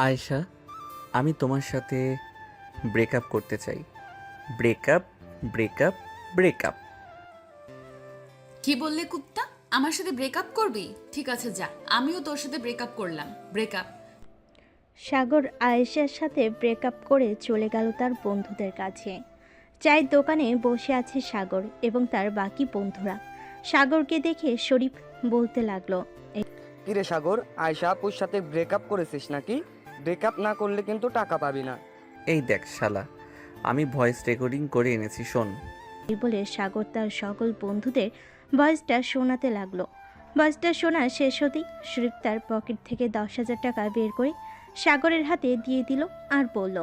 আয়েশা, আমি তোমার সাথে ব্রেকআপ করতে চাই। Breakup, breakup, breakup. কি বললে কুত্তা? আমার সাথে ব্রেকআপ করবি? ঠিক আছে যা, আমিও তোর সাথে ব্রেকআপ করলাম। ব্রেকআপ। সাগর আয়েশার সাথে ব্রেকআপ করে চলে গেল তার বন্ধুদের কাছে। চায়ের দোকানে বসে আছে সাগর এবং তার বাকি বন্ধুরা। সাগরকে দেখে শরীফ বলতে লাগলো, কিরে সাগর, আয়শা আপুর সাথে ব্রেকআপ করেছিস নাকি? ব্রেকআপ না করলে কিন্তু টাকা পাবি না। এই দেখ শালা, আমি ভয়েস রেকর্ডিং করে এনেছি, শোন। এই বলে সাগর তার সকল বন্ধুদের ভয়েসটা শোনাতে লাগলো। ভয়েসটা শোনা শেষ হতেই শরীফ তার পকেট থেকে 10,000 টাকা বের করে সাগরের হাতে দিয়ে দিল আর বলল,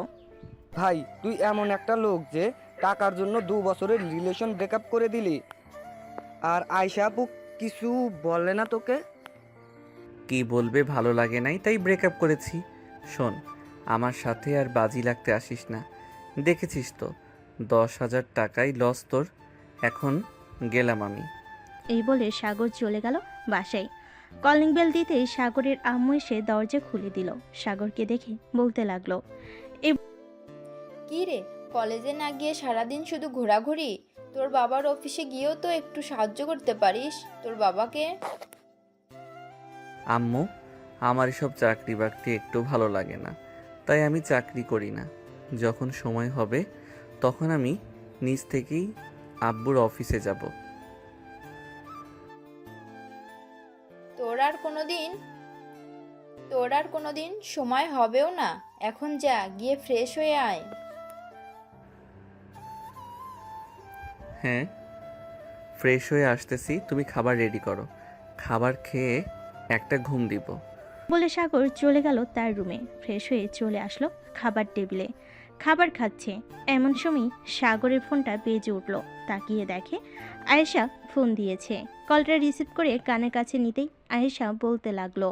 ভাই, তুই এমন একটা লোক যে টাকার জন্য 2 বছরের রিলেশন ব্রেকআপ করে দিলি। আর আয়শা আপু কিছু বলে না তোকে? কি বলবে, ভালো লাগে নাই তাই ব্রেকআপ করেছি। শোন, আমার সাথে আর বাজি লাগতে আসিস না। দেখেছিস তো 10,000 টাকাই লস তোর। এখন গেলাম আমি। এই বলে সাগর চলে গেল বাসায়। কলিং বেল দিতেই সাগরের আম্মু এসে দরজা খুলে দিল। সাগরকে দেখে বলতে লাগলো, কি রে, কলেজে না গিয়ে সারাদিন শুধু ঘোরাঘুরি? তোর বাবার অফিসে গিয়েও তো একটু সাহায্য করতে পারিস তোর বাবাকে। আম্মু, আমার এসব চাকরি বাকরি একটু ভালো লাগে না, তাই আমি চাকরি করি না। যখন সময় হবে তখন আমি নিজ থেকেই আব্বুর অফিসে যাব। তোর আর কোনোদিন সময় হবেও না। এখন যা, গিয়ে ফ্রেশ হয়ে আয়। হ্যাঁ, ফ্রেশ হয়ে আসতেছি, তুমি খাবার রেডি করো। খাবার খেয়ে একটা ঘুম দিব। বলে সাগর চলে গেল তার রুমে। ফ্রেশ হয়ে চলে আসলো খাবার টেবিলে, খাবার খাচ্ছে। এমন সময় সাগরের ফোনটা বেজে উঠল। তাকিয়ে দেখে আয়েশা ফোন দিয়েছে। কলটা রিসিভ করে কানের কাছে নিতেই আয়েশা বলতে লাগলো,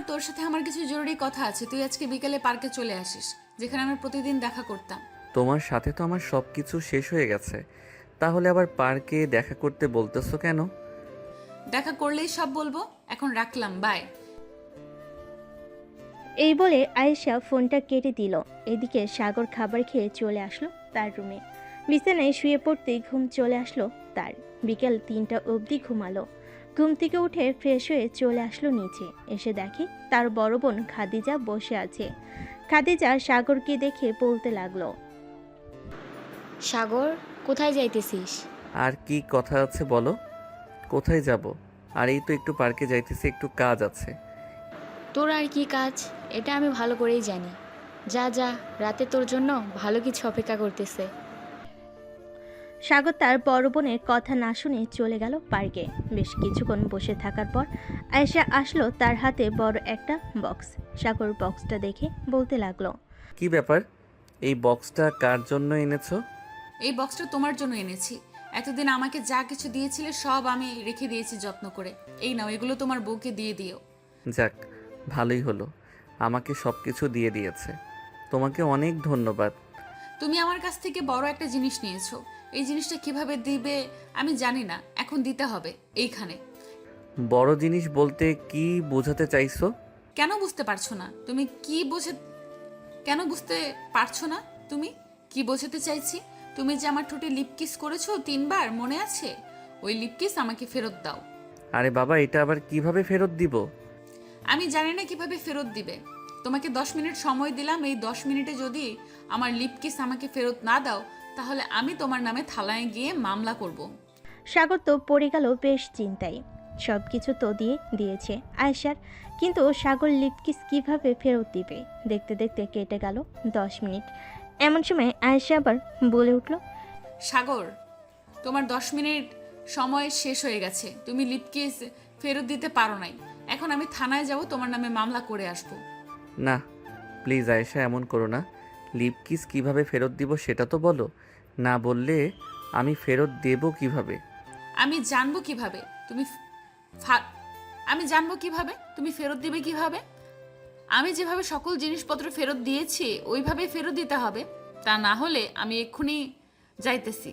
তোর সাথে আমার কিছু জরুরি কথা আছে। তুই আজকে বিকেলে পার্কে চলে আসিস, যেখানে আমরা প্রতিদিন দেখা করতাম। তোমার সাথে তো আমার সব কিছু শেষ হয়ে গেছে, তাহলে আবার পার্কে দেখা করতে বলতেছো কেন? দেখা করলেই সব বলবো। এখন রাখলাম, বাই। এই বলে আয়েশা ফোনটা কেটে দিল। এদিকে সাগর খাবার খেয়ে চলে আসলো তার রুমে। বিছানায় শুয়ে পড়তেই ঘুম চলে আসলো তার। বিকেল 3টা অবধি ঘুমালো। ঘুম থেকে উঠে ফ্রেশ হয়ে চলে আসলো নিচে। এসে দেখে তার বড় বোন খাদিজা বসে আছে। খাদিজা সাগরকে দেখে বলতে লাগলো, সাগর, কোথায় যাইতেছিস? আর কি কথা আছে বলো। কোথায় যাব? আর এই তো একটু পার্কে যাইতেছি, একটু কাজ আছে। তোর আর কি কাজ, এটা আমি ভালো করেই জানি। যা যা, রাতে তোর জন্য ভালো কিছু অপেক্ষা করতেছে। সাগর তার বড় বোনের কথা না শুনে চলে গেল পার্কে। বেশ কিছুক্ষণ বসে থাকার পর আয়েশা আসলো, তার হাতে বড় একটা বক্স। সাগর বক্সটা দেখে বলতে লাগলো, কি ব্যাপার, এই বক্সটা কার জন্য এনেছো? এই বক্সটা তোমার জন্য এনেছি। এতদিন আমাকে যা কিছু দিয়েছিলে সব আমি রেখে দিয়েছি যত্ন করে। এই নাও, এগুলো তোমার বউকে দিয়ে দিও। যাক, ভালোই হলো, আমাকে সব কিছু দিয়ে দিয়েছে। তোমাকে অনেক ধন্যবাদ। তুমি আমার কাছ থেকে বড় একটা জিনিস নিয়েছো। এই জিনিসটা কিভাবে দিবে আমি জানি না, এখন দিতে হবে এইখানে। বড় জিনিস বলতে কি বোঝাতে চাইছো? কেন বুঝতে পারছো না? কেন বুঝতে পারছো না? তুমি কি বোঝাতে চাইছি? তুমি যে আমার ঠোঁটে লিপ কিস করেছো 3বার, মনে আছে? ওই লিপ কিস আমাকে ফেরত দাও। আরে বাবা, এটা আবার কিভাবে ফেরত দিব? আমি জানি না কিভাবে ফেরত দিবে। তোমাকে 10 মিনিট সময় দিলাম। এই 10 মিনিটে যদি আমার লিপ কিস আমাকে ফেরত না দাও, তাহলে আমি তোমার নামে থানায় গিয়ে মামলা করব। সাগর তো পড়ে গেল বেশ চিন্তায়। সব কিছু তো দিয়েছে আয়েশার, কিন্তু সাগর লিপকিস কিভাবে ফেরত দিবে? দেখতে দেখতে কেটে গেল 10 মিনিট। এমন সময় আয়েশা আবার বলে উঠল, সাগর, তোমার 10 মিনিট সময় শেষ হয়ে গেছে। তুমি লিপ কিস ফেরত দিতে পারো নাই। এখন আমি থানায় যাব, তোমার নামে মামলা করে আসবো। না প্লিজ আয়েশা, এমন করো না। লিপ কিস কিভাবে ফেরত দিব সেটা তো বলো। না বললে আমি ফেরত দেব কিভাবে? আমি জানবো কিভাবে তুমি ফেরত দিবে কিভাবে? আমি যেভাবে সকল জিনিসপত্র ফেরত দিয়েছি ওইভাবে ফেরত দিতে হবে। তা না হলে আমি এক্ষুনি যাইতেছি।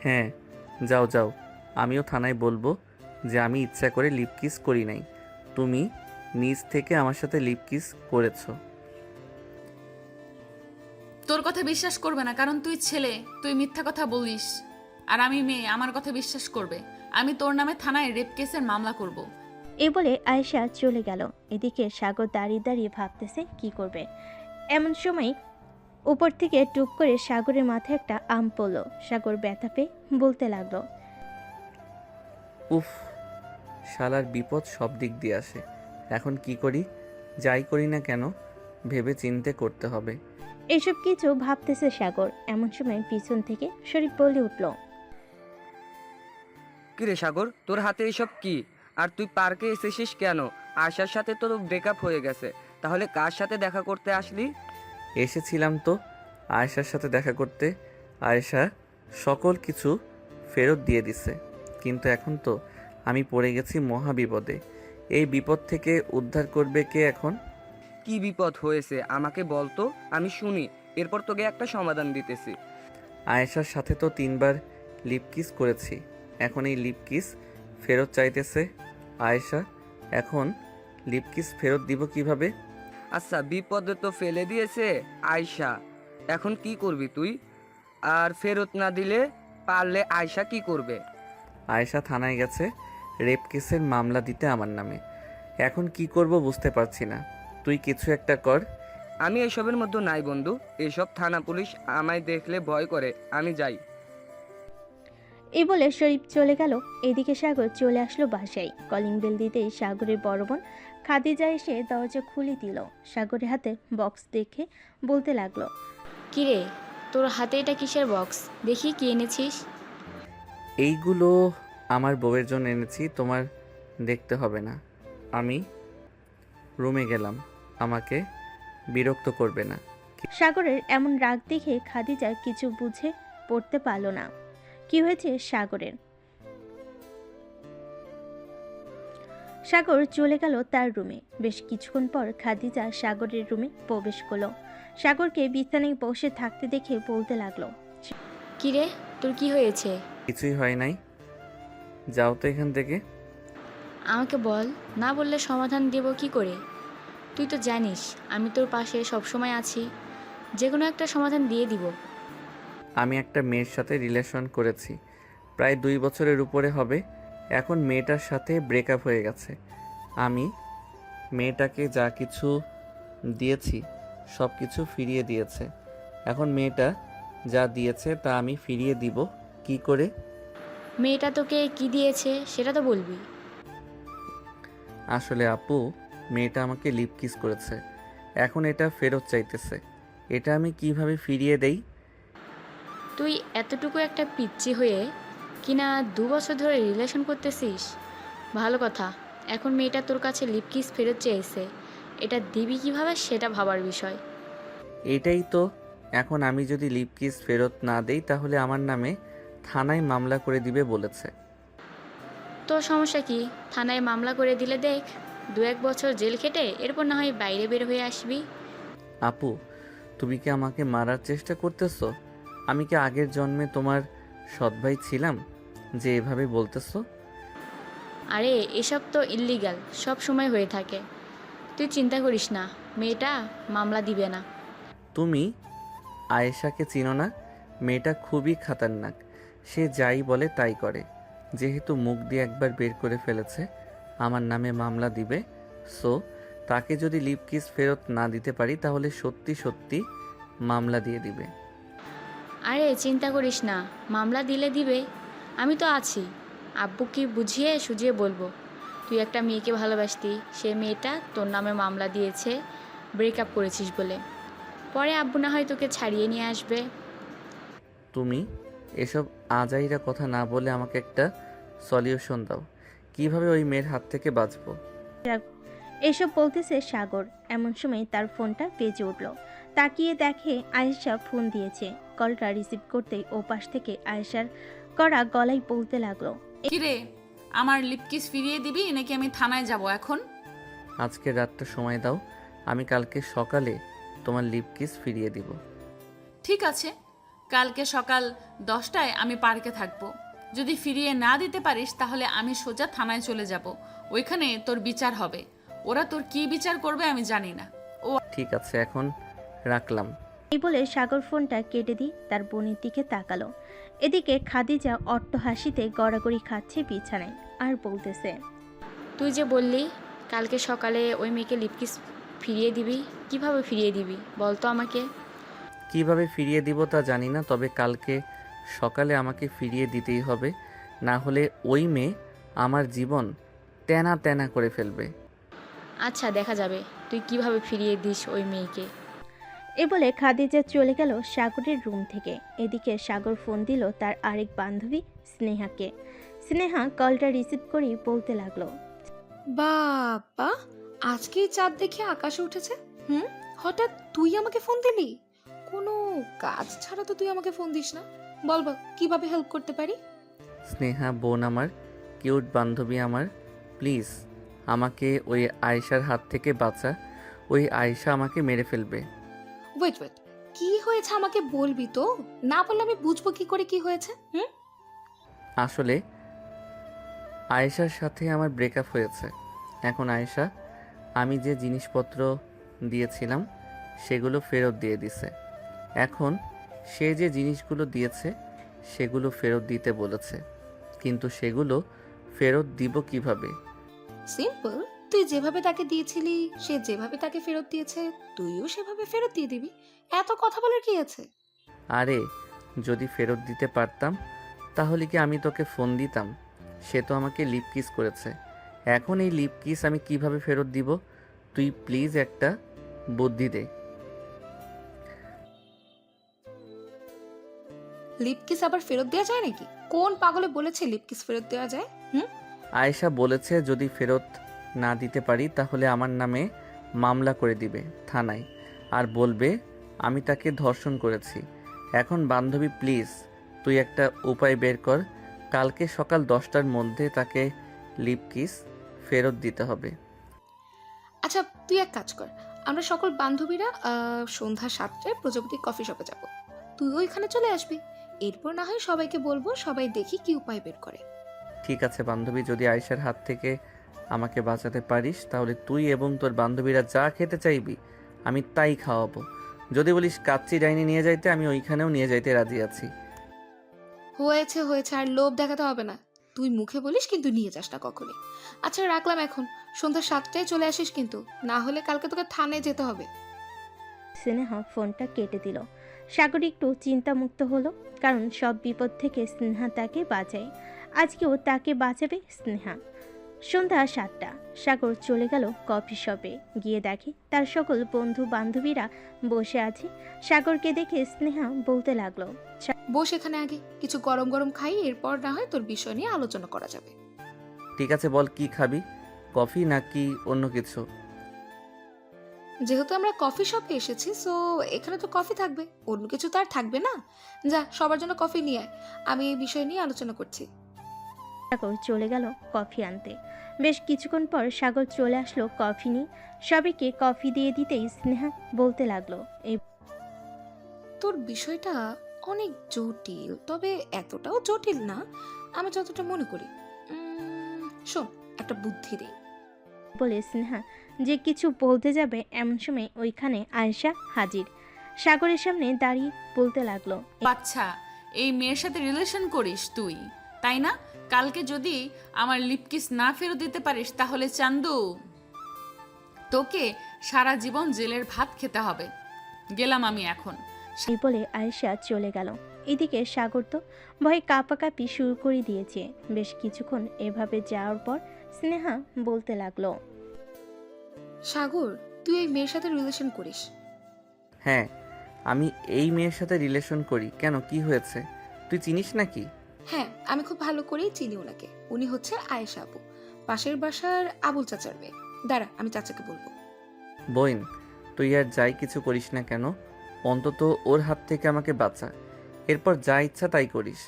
হ্যাঁ, যাও যাও, আমিও থানায় বলবো যে আমি ইচ্ছা করে লিপ কিস করি নাই, তুমি নিজ থেকে আমার সাথে লিপ কিস করেছো। তোর কথা বিশ্বাস করবে না, কারণ তুই ছেলে, তুই মিথ্যা কথা বলিস। আর আমি মেয়ে, আমার কথা বিশ্বাস করবে। আমি তোর নামে থানায় রেপ কেসের মামলা করব। এ বলে আয়েশা চলে গেল। এদিকে সাগর দাঁড়িয়ে দাঁড়িয়ে ভাবতেছে কি করবে। এমন সময় উপর থেকে টুপ করে সাগরের মাথায় একটা আম পড়ল। সাগর ব্যথা পেয়ে বলতে লাগলো, উফ, শালার বিপদ সব দিক দিয়ে আসে। এখন কি করি? যাই করি না কেন ভেবে চিন্তে করতে হবে। এসব কিছু ভাবতেছে সাগর। এমন সময় পিছন থেকে শরীফ বলে উঠল, কিরে সাগর, তোর হাতে এসব কি? আর তুই পার্কে এসেছিস কেন? আয়শার সাথে তো ব্রেকআপ হয়ে গেছে, তাহলে কার সাথে দেখা করতে আসলি? এসেছিলাম তো আয়েশার সাথে দেখা করতে। আয়েশা সকল কিছু ফেরত দিয়ে দিছে, কিন্তু এখন তো আমি পড়ে গেছি মহা বিপদে। এই বিপদ থেকে উদ্ধার করবে কে এখন? কি বিপদ হয়েছে আমাকে বল তো, আমি শুনি, এরপর তোকে একটা সমাধান দিতেছি। আয়েশার সাথে তো 3বার লিপ কিস করেছি, এখন এই লিপ কিস ফেরত চাইতেছে আয়েশা। এখন লিপ কিস ফেরত দিব কিভাবে? আচ্ছা, বিপদে তো ফেলে দিয়েছে আয়শা, এখন কি করবি তুই? আর ফেরত না দিলে পারলে আয়শা কি করবে? আয়েশা থানায় গেছে রেপ কেসের মামলা দিতে আমার নামে। এখন কি করব বুঝতে পারছি না, তুই কিছু একটা কর। আমি এসবের মধ্যে নাই বন্ধু, এসব থানা পুলিশ আমায় দেখলে ভয় করে, আমি যাই। এই বলে শরীফ চলে গেল। এদিকে সাগর চলে আসলো বাসায়। কলিং বেল দিতেই সাগরের বড় বোন খাদিজা এসে দরজা খুলে দিল। সাগরের হাতে বক্স দেখে বলতে লাগলো, কিরে, তোর হাতে এটা কিসের বক্স? দেখি কি এনেছিস। এইগুলো আমার বউয়ের জন্য এনেছি, তোমার দেখতে হবে না। আমি রুমে গেলাম, আমাকে বিরক্ত করবে না। সাগরের এমন রাগ দেখে খাদিজা কিছু বুঝে পড়তে পারল না কি হয়েছে সাগরের। সাগর চলে গেল তার রুমে। বেশ কিছুক্ষণ পর খাদিজা সাগরের রুমে প্রবেশ করলো। সাগরকে বিছানায় বসে থাকতে দেখে বলতে লাগলো, কিরে, তোর কি হয়েছে? কিছুই হয় নাই, যাও তো এখান থেকে। আমাকে বল, না বললে সমাধান দেব কি করে? তুই তো জানিস আমি তোর পাশে সবসময় আছি, যে কোনো একটা সমাধান দিয়ে দিব। আমি একটা মেয়ের সাথে রিলেশন করেছি, প্রায় 2 বছরের উপরে হবে। এখন মেয়েটার সাথে ব্রেকআপ হয়ে গেছে। আমি মেয়েটাকে যা কিছু দিয়েছি সব কিছু ফিরিয়ে দিয়েছে। এখন মেয়েটা যা দিয়েছে তা আমি ফিরিয়ে দিব কি করে? মেয়েটা তোকে কি দিয়েছে সেটা তো বলবি। আসলে আপু, মেয়েটা আমাকে লিপ কিস করেছে, এখন এটা ফেরত চাইতেছে। এটা আমি কিভাবে ফিরিয়ে দেই? তুই এতটুকু একটা পিচ্চি হয়ে কিনা 2 বছর ধরে রিলেশন করতেছিস? ভালো কথা, এখন মেয়েটা তোর কাছে লিপ কিস ফেরত চেয়েছে, এটা দিবি কিভাবে সেটা ভাবার বিষয়। এটাই তো, এখন আমি যদি লিপ কিস ফেরত না দেই তাহলে আমার নামে থানায় মামলা করে দিবে বলেছে। তোর সমস্যা কি? থানায় মামলা করে দিলে দেখ, 2-1 বছর জেল খেটে এরপর না হয় বাইরে বের হয়ে আসবি। আপু, তুমি কি আমাকে মারার চেষ্টা করতেছো? আমি কি আগের জন্মে তোমার সৎ ভাই ছিলাম যে এভাবে বলতেছো? আরে এসব তো ইল্লিগাল, সব সময় হয়ে থাকে। তুই চিন্তা করিস না, মেয়েটা মামলা দিবে না। তুমি আয়েশাকে চিনো না? মেয়েটা খুবই খাতারনাক, সে যাই বলে তাই করে। যেহেতু মুখ দিয়ে একবার বের করে ফেলেছে আমার নামে মামলা দিবে, সো তাকে যদি লিপ কিস ফেরত না দিতে পারি তাহলে সত্যি সত্যি মামলা দিয়ে দিবে। আরে চিন্তা করিস না, মামলা দিলে দিবে, আমি তো আছি। আব্বুকে বুঝিয়ে সুঝিয়ে বলবো তুই একটা মেয়েকে ভালোবাসতি, সে মেয়েটা তোর নামে মামলা দিয়েছে ব্রেকআপ করেছিস বলে। পরে আব্বু না হয় তোকে ছাড়িয়ে নিয়ে আসবে। তুমি এসব আজাইরা কথা না বলে আমাকে একটা সলিউশন দাও, কিভাবে ওই মেয়ের হাত থেকে বাঁচবো। এসব বলতেছে সাগর। এমন সময় তার ফোনটা বেজে উঠল। তাকিয়ে দেখে আয়েশা ফোন দিয়েছে। কলটা রিসিভ করতেই ওপাশ থেকে আয়েশার করা গলায় বলতে লাগলো, কিরে, আমার লিপ কিস ফিরিয়ে দিবি নাকি আমি থানায় যাব এখন? আজকে রাতটা সময় দাও, আমি কালকে সকালে তোমার লিপ কিস ফিরিয়ে দিব। ঠিক আছে, কালকে সকাল 10টায় আমি পার্কে থাকবো। যদি ফিরিয়ে না দিতে পারিস তাহলে আমি সোজা থানায় চলে যাব, ওইখানে তোর বিচার হবে। ওরা তোর কি বিচার করবে আমি জানি না। ঠিক আছে, এখন রাখলাম। এই বলে সাগর ফোনটা কেটে দিয়ে তার বোনের দিকে তাকালো। এদিকে খাদিজা অট্ট হাসিতে গড়াগড়ি খাচ্ছে বিছানায় আর বলতেছে, তুই যে বললি কালকে সকালে ওই মেয়েকে লিপকিস ফিরিয়ে দিবি, কিভাবে ফিরিয়ে দিবি বল তো আমাকে। কিভাবে ফিরিয়ে দিব তা জানি না, তবে কালকে সকালে আমাকে ফিরিয়ে দিতেই হবে, না হলে ওই মেয়ে আমার জীবন তেনা তেনা করে ফেলবে। আচ্ছা দেখা যাবে তুই কিভাবে ফিরিয়ে দিস ওই মেয়েকে। এ বলে খাদিজা চলে গেল সাগরের রুম থেকে। এদিকে সাগর ফোন দিল তার আরেক বান্ধবী স্নেহাকে। স্নেহা কলটা রিসিভ করেই বলতে লাগলো, বাবা, আজকেই চাঁদ দেখে আকাশে উঠেছে। হঠাৎ তুই আমাকে ফোন দিলি? কোনো কাজ ছাড়া তো তুই আমাকে ফোন দিস না। বল বল, কিভাবে হেল্প করতে পারি? স্নেহা বোন আমার, কিউট বান্ধবী আমার, প্লিজ আমাকে ওই আয়েশার হাত থেকে বাঁচা। ওই আয়েশা আমাকে মেরে ফেলবে। ওয়েট ওয়েট, কি হয়েছে আমাকে বলবি তো? না বললে আমি বুঝবো কি করে কি হয়েছে? আসলে আয়েশার সাথে আমার ব্রেকআপ হয়েছে। এখন আয়েশা আমি যে জিনিসপত্র দিয়েছিলাম সেগুলো ফেরত দিয়ে দিছে। এখন সে যে জিনিসগুলো দিয়েছে সেগুলো ফেরত দিতে বলেছে, কিন্তু সেগুলো ফেরত দিব কিভাবে? সিম্পল, তুই যেভাবে তাকে দিয়েছিলি, সে যেভাবে তাকে ফেরত দিয়েছে, তুইও সেভাবে ফেরত দিয়ে দিবি। এত কথা বলার কি আছে? আরে যদি ফেরত দিতে পারতাম তাহলে কি আমি তোকে ফোন দিতাম? সে তো আমাকে লিপ কিস করেছে। এখন এই লিপ কিস আমি কিভাবে ফেরত দিব? তুই প্লিজ একটা বুদ্ধি দে। লিপকিস আবার ফেরত দেওয়া যায় নাকি? কোন পাগলে বলেছে লিপকিস ফেরত দেওয়া যায়? আয়েশা বলেছে যদি ফেরত না দিতে পারি তাহলে আমার নামে মামলা করে দিবে থানায়, আর বলবে আমি তাকে ধর্ষণ করেছি। এখন বান্ধবী প্লিজ তুই একটা উপায় বের কর, কালকে সকাল 10টার মধ্যে তাকে লিপ কিস ফেরত দিতে হবে। আচ্ছা তুই এক কাজ কর, আমরা সকল বান্ধবীরা সন্ধ্যা 7টায় প্রজাপতি কফি শপে যাব। তুই ওইখানে চলে আসবি। এরপর না হয় সবাইকে বলবো, সবাই দেখি কি উপায় বের করে। ঠিক আছে বান্ধবী, যদি আয়েশার হাত থেকে আমাকে বাঁচাতে পারিস তাহলে তুই এবং তোর বান্ধবীরা যা খেতে চাইবি আমি তাই খাওয়াবো। যদি বলিস কাচ্চি ডাইনি নিয়ে যাইতে, আমি ওইখানেও নিয়ে যাইতে রাজি আছি। হয়েছে হয়েছে, আর লোভ দেখাতে হবে না। তুই মুখে বলিস কিন্তু নিয়ে যাস না কখনই। আচ্ছা রাখলাম এখন, সন্ধ্যা 7টায় চলে আসিস কিন্তু, না হলে কালকে তোকে থানায় যেতে হবে। স্নেহা ফোনটা কেটে দিল। সাগর একটু চিন্তামুক্ত হলো, কারণ সব বিপদ থেকে স্নেহা তাকে বাঁচায়। আজকেও তাকে বাঁচাবে স্নেহা। সন্ধ্যা 7টা, সাগর চলে গেল কফি শপে। গিয়ে দেখে তার সকল বন্ধু বান্ধবীরা বসে আছে। সাগরকে দেখে স্নেহা বলতে লাগলো, বস এখানে, আগে কিছু গরম গরম খাই, এরপর না হয় তোর বিষয় নিয়ে আলোচনা করা যাবে। ঠিক আছে বল, কি খাবি? কফি নাকি অন্য কিছু? যেহেতু আমরা কফি শপে এসেছি, সো এখানে তো কফি থাকবে, অন্য কিছু তো আর থাকবে না। যা সবার জন্য কফি নিয়ে আয়, আমি এই বিষয় নিয়ে আলোচনা করছি। সাগর চলে গেল কফি আনতে। বেশ কিছুক্ষণ পর সাগর চলে আসলো কফি নিয়ে। সবাইকে কফি দিয়ে দিতেই স্নেহা বলতে লাগলো, তোর বিষয়টা অনেক জটিল, তবে এতটাও জটিল না আমি যতটা মনে করি। শোন, একটা বুদ্ধি দেই। বলে স্নেহা যে কিছু বলতে যাবে এমন সময় ওইখানে আয়েশা হাজির। সাগরের সামনে দাঁড়িয়ে বলতে লাগলো, আচ্ছা, এই মেয়ের সাথে রিলেশন করিস তুই, তাই না? কালকে যদি আমার লিপকিস না ফেরত দিতে পারিস তাহলে চান্দু তোকে সারা জীবন জেলের ভাত খেতে হবে। গেলাম আমি এখন। এই বলে আয়েশা চলে গেল। এদিকে সাগর তো ভয়ে কাঁপাকাঁপি শুরু করে দিয়েছে। বেশ কিছুক্ষণ এভাবে যাওয়ার পর স্নেহা বলতে লাগলো, সাগর, তুই এই মেয়ের সাথে রিলেশন করিস? হ্যাঁ, আমি এই মেয়ের সাথে রিলেশন করি। কেন, কি হয়েছে? তুই চিনিস নাকি? হ্যাঁ, আমি খুব ভালো করেই চিনি ওনাকে। উনি হচ্ছে আয়েশা আপু, পাশের বাসার আবুল চাচার মেয়ে। দাঁড়া, আমি চাচাকে বলবো। বোন, তুই আর যাই কিছু করিস না কেন, অন্তত ওর হাত থেকে আমাকে বাঁচা। এরপর যা ইচ্ছা তাই করিস।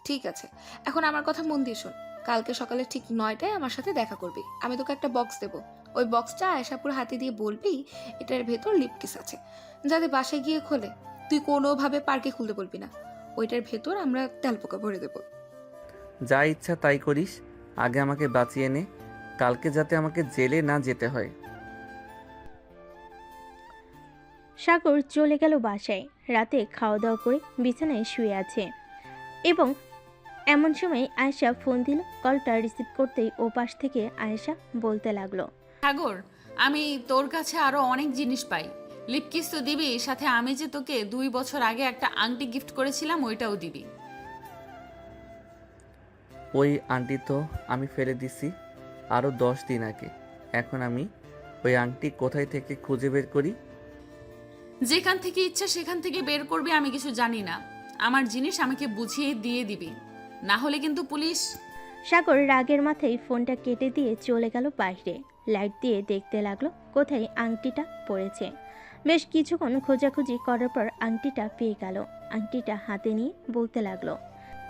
ঠিক আছে, এখন আমার কথা মন দিয়ে শোন। কালকে সকালে ঠিক 9টায় আমার সাথে দেখা করবি। আমি তোকে একটা বক্স দেবো। ওই বক্সটা আয়েশাপুর হাতে দিয়ে বলবি এটার ভেতর লিপকিস আছে। যাতে বাসায় গিয়ে খোলে, তুই কোনোভাবে পার্কে খুলতে বলবি না। ওইটার ভেতর আমরা তেলপোকা ভরে দেবো। যা ইচ্ছা তাই করিস, আগে আমাকে বাঁচিয়ে নে, কালকে যাতে আমাকে জেলে না যেতে হয়। সাগর চলে গেল বাসায়। রাতে খাওয়া দাওয়া করে বিছানায় শুয়ে আছে এবং এমন সময় আয়েশা ফোন দিল। কলটা রিসিভ করতেই ও পাশ থেকে আয়েশা বলতে লাগলো, সাগর, আমি তোর কাছে আরো অনেক জিনিস পাই। লিপকিস তো দিবি, সাথে আমি যে তোকে 2 বছর আগে একটা আংটি গিফট করেছিলাম ওইটাও দিবি। ওই আংটি তো আমি ফেলে দিছি আরও 10 দিন আগে। এখন আমি ওই আংটি কোথায় থেকে খুঁজে বের করি? যেখান থেকে ইচ্ছা সেখান থেকে বের করবি, আমি কিছু জানি না। আমার জিনিস আমাকে বুঝিয়ে দিয়ে দিবি, না হলে কিন্তু পুলিশ। সাগর রাগের মাথায় ফোনটা কেটে দিয়ে চলে গেল বাইরে। লাইট দিয়ে দেখতে লাগলো কোথায় আংটিটা পড়েছে। বেশ কিছুক্ষণ খোঁজাখুঁজি করার পর আংটিটা পেয়ে গেল। আংটিটা হাতে নিয়ে বলতে লাগলো,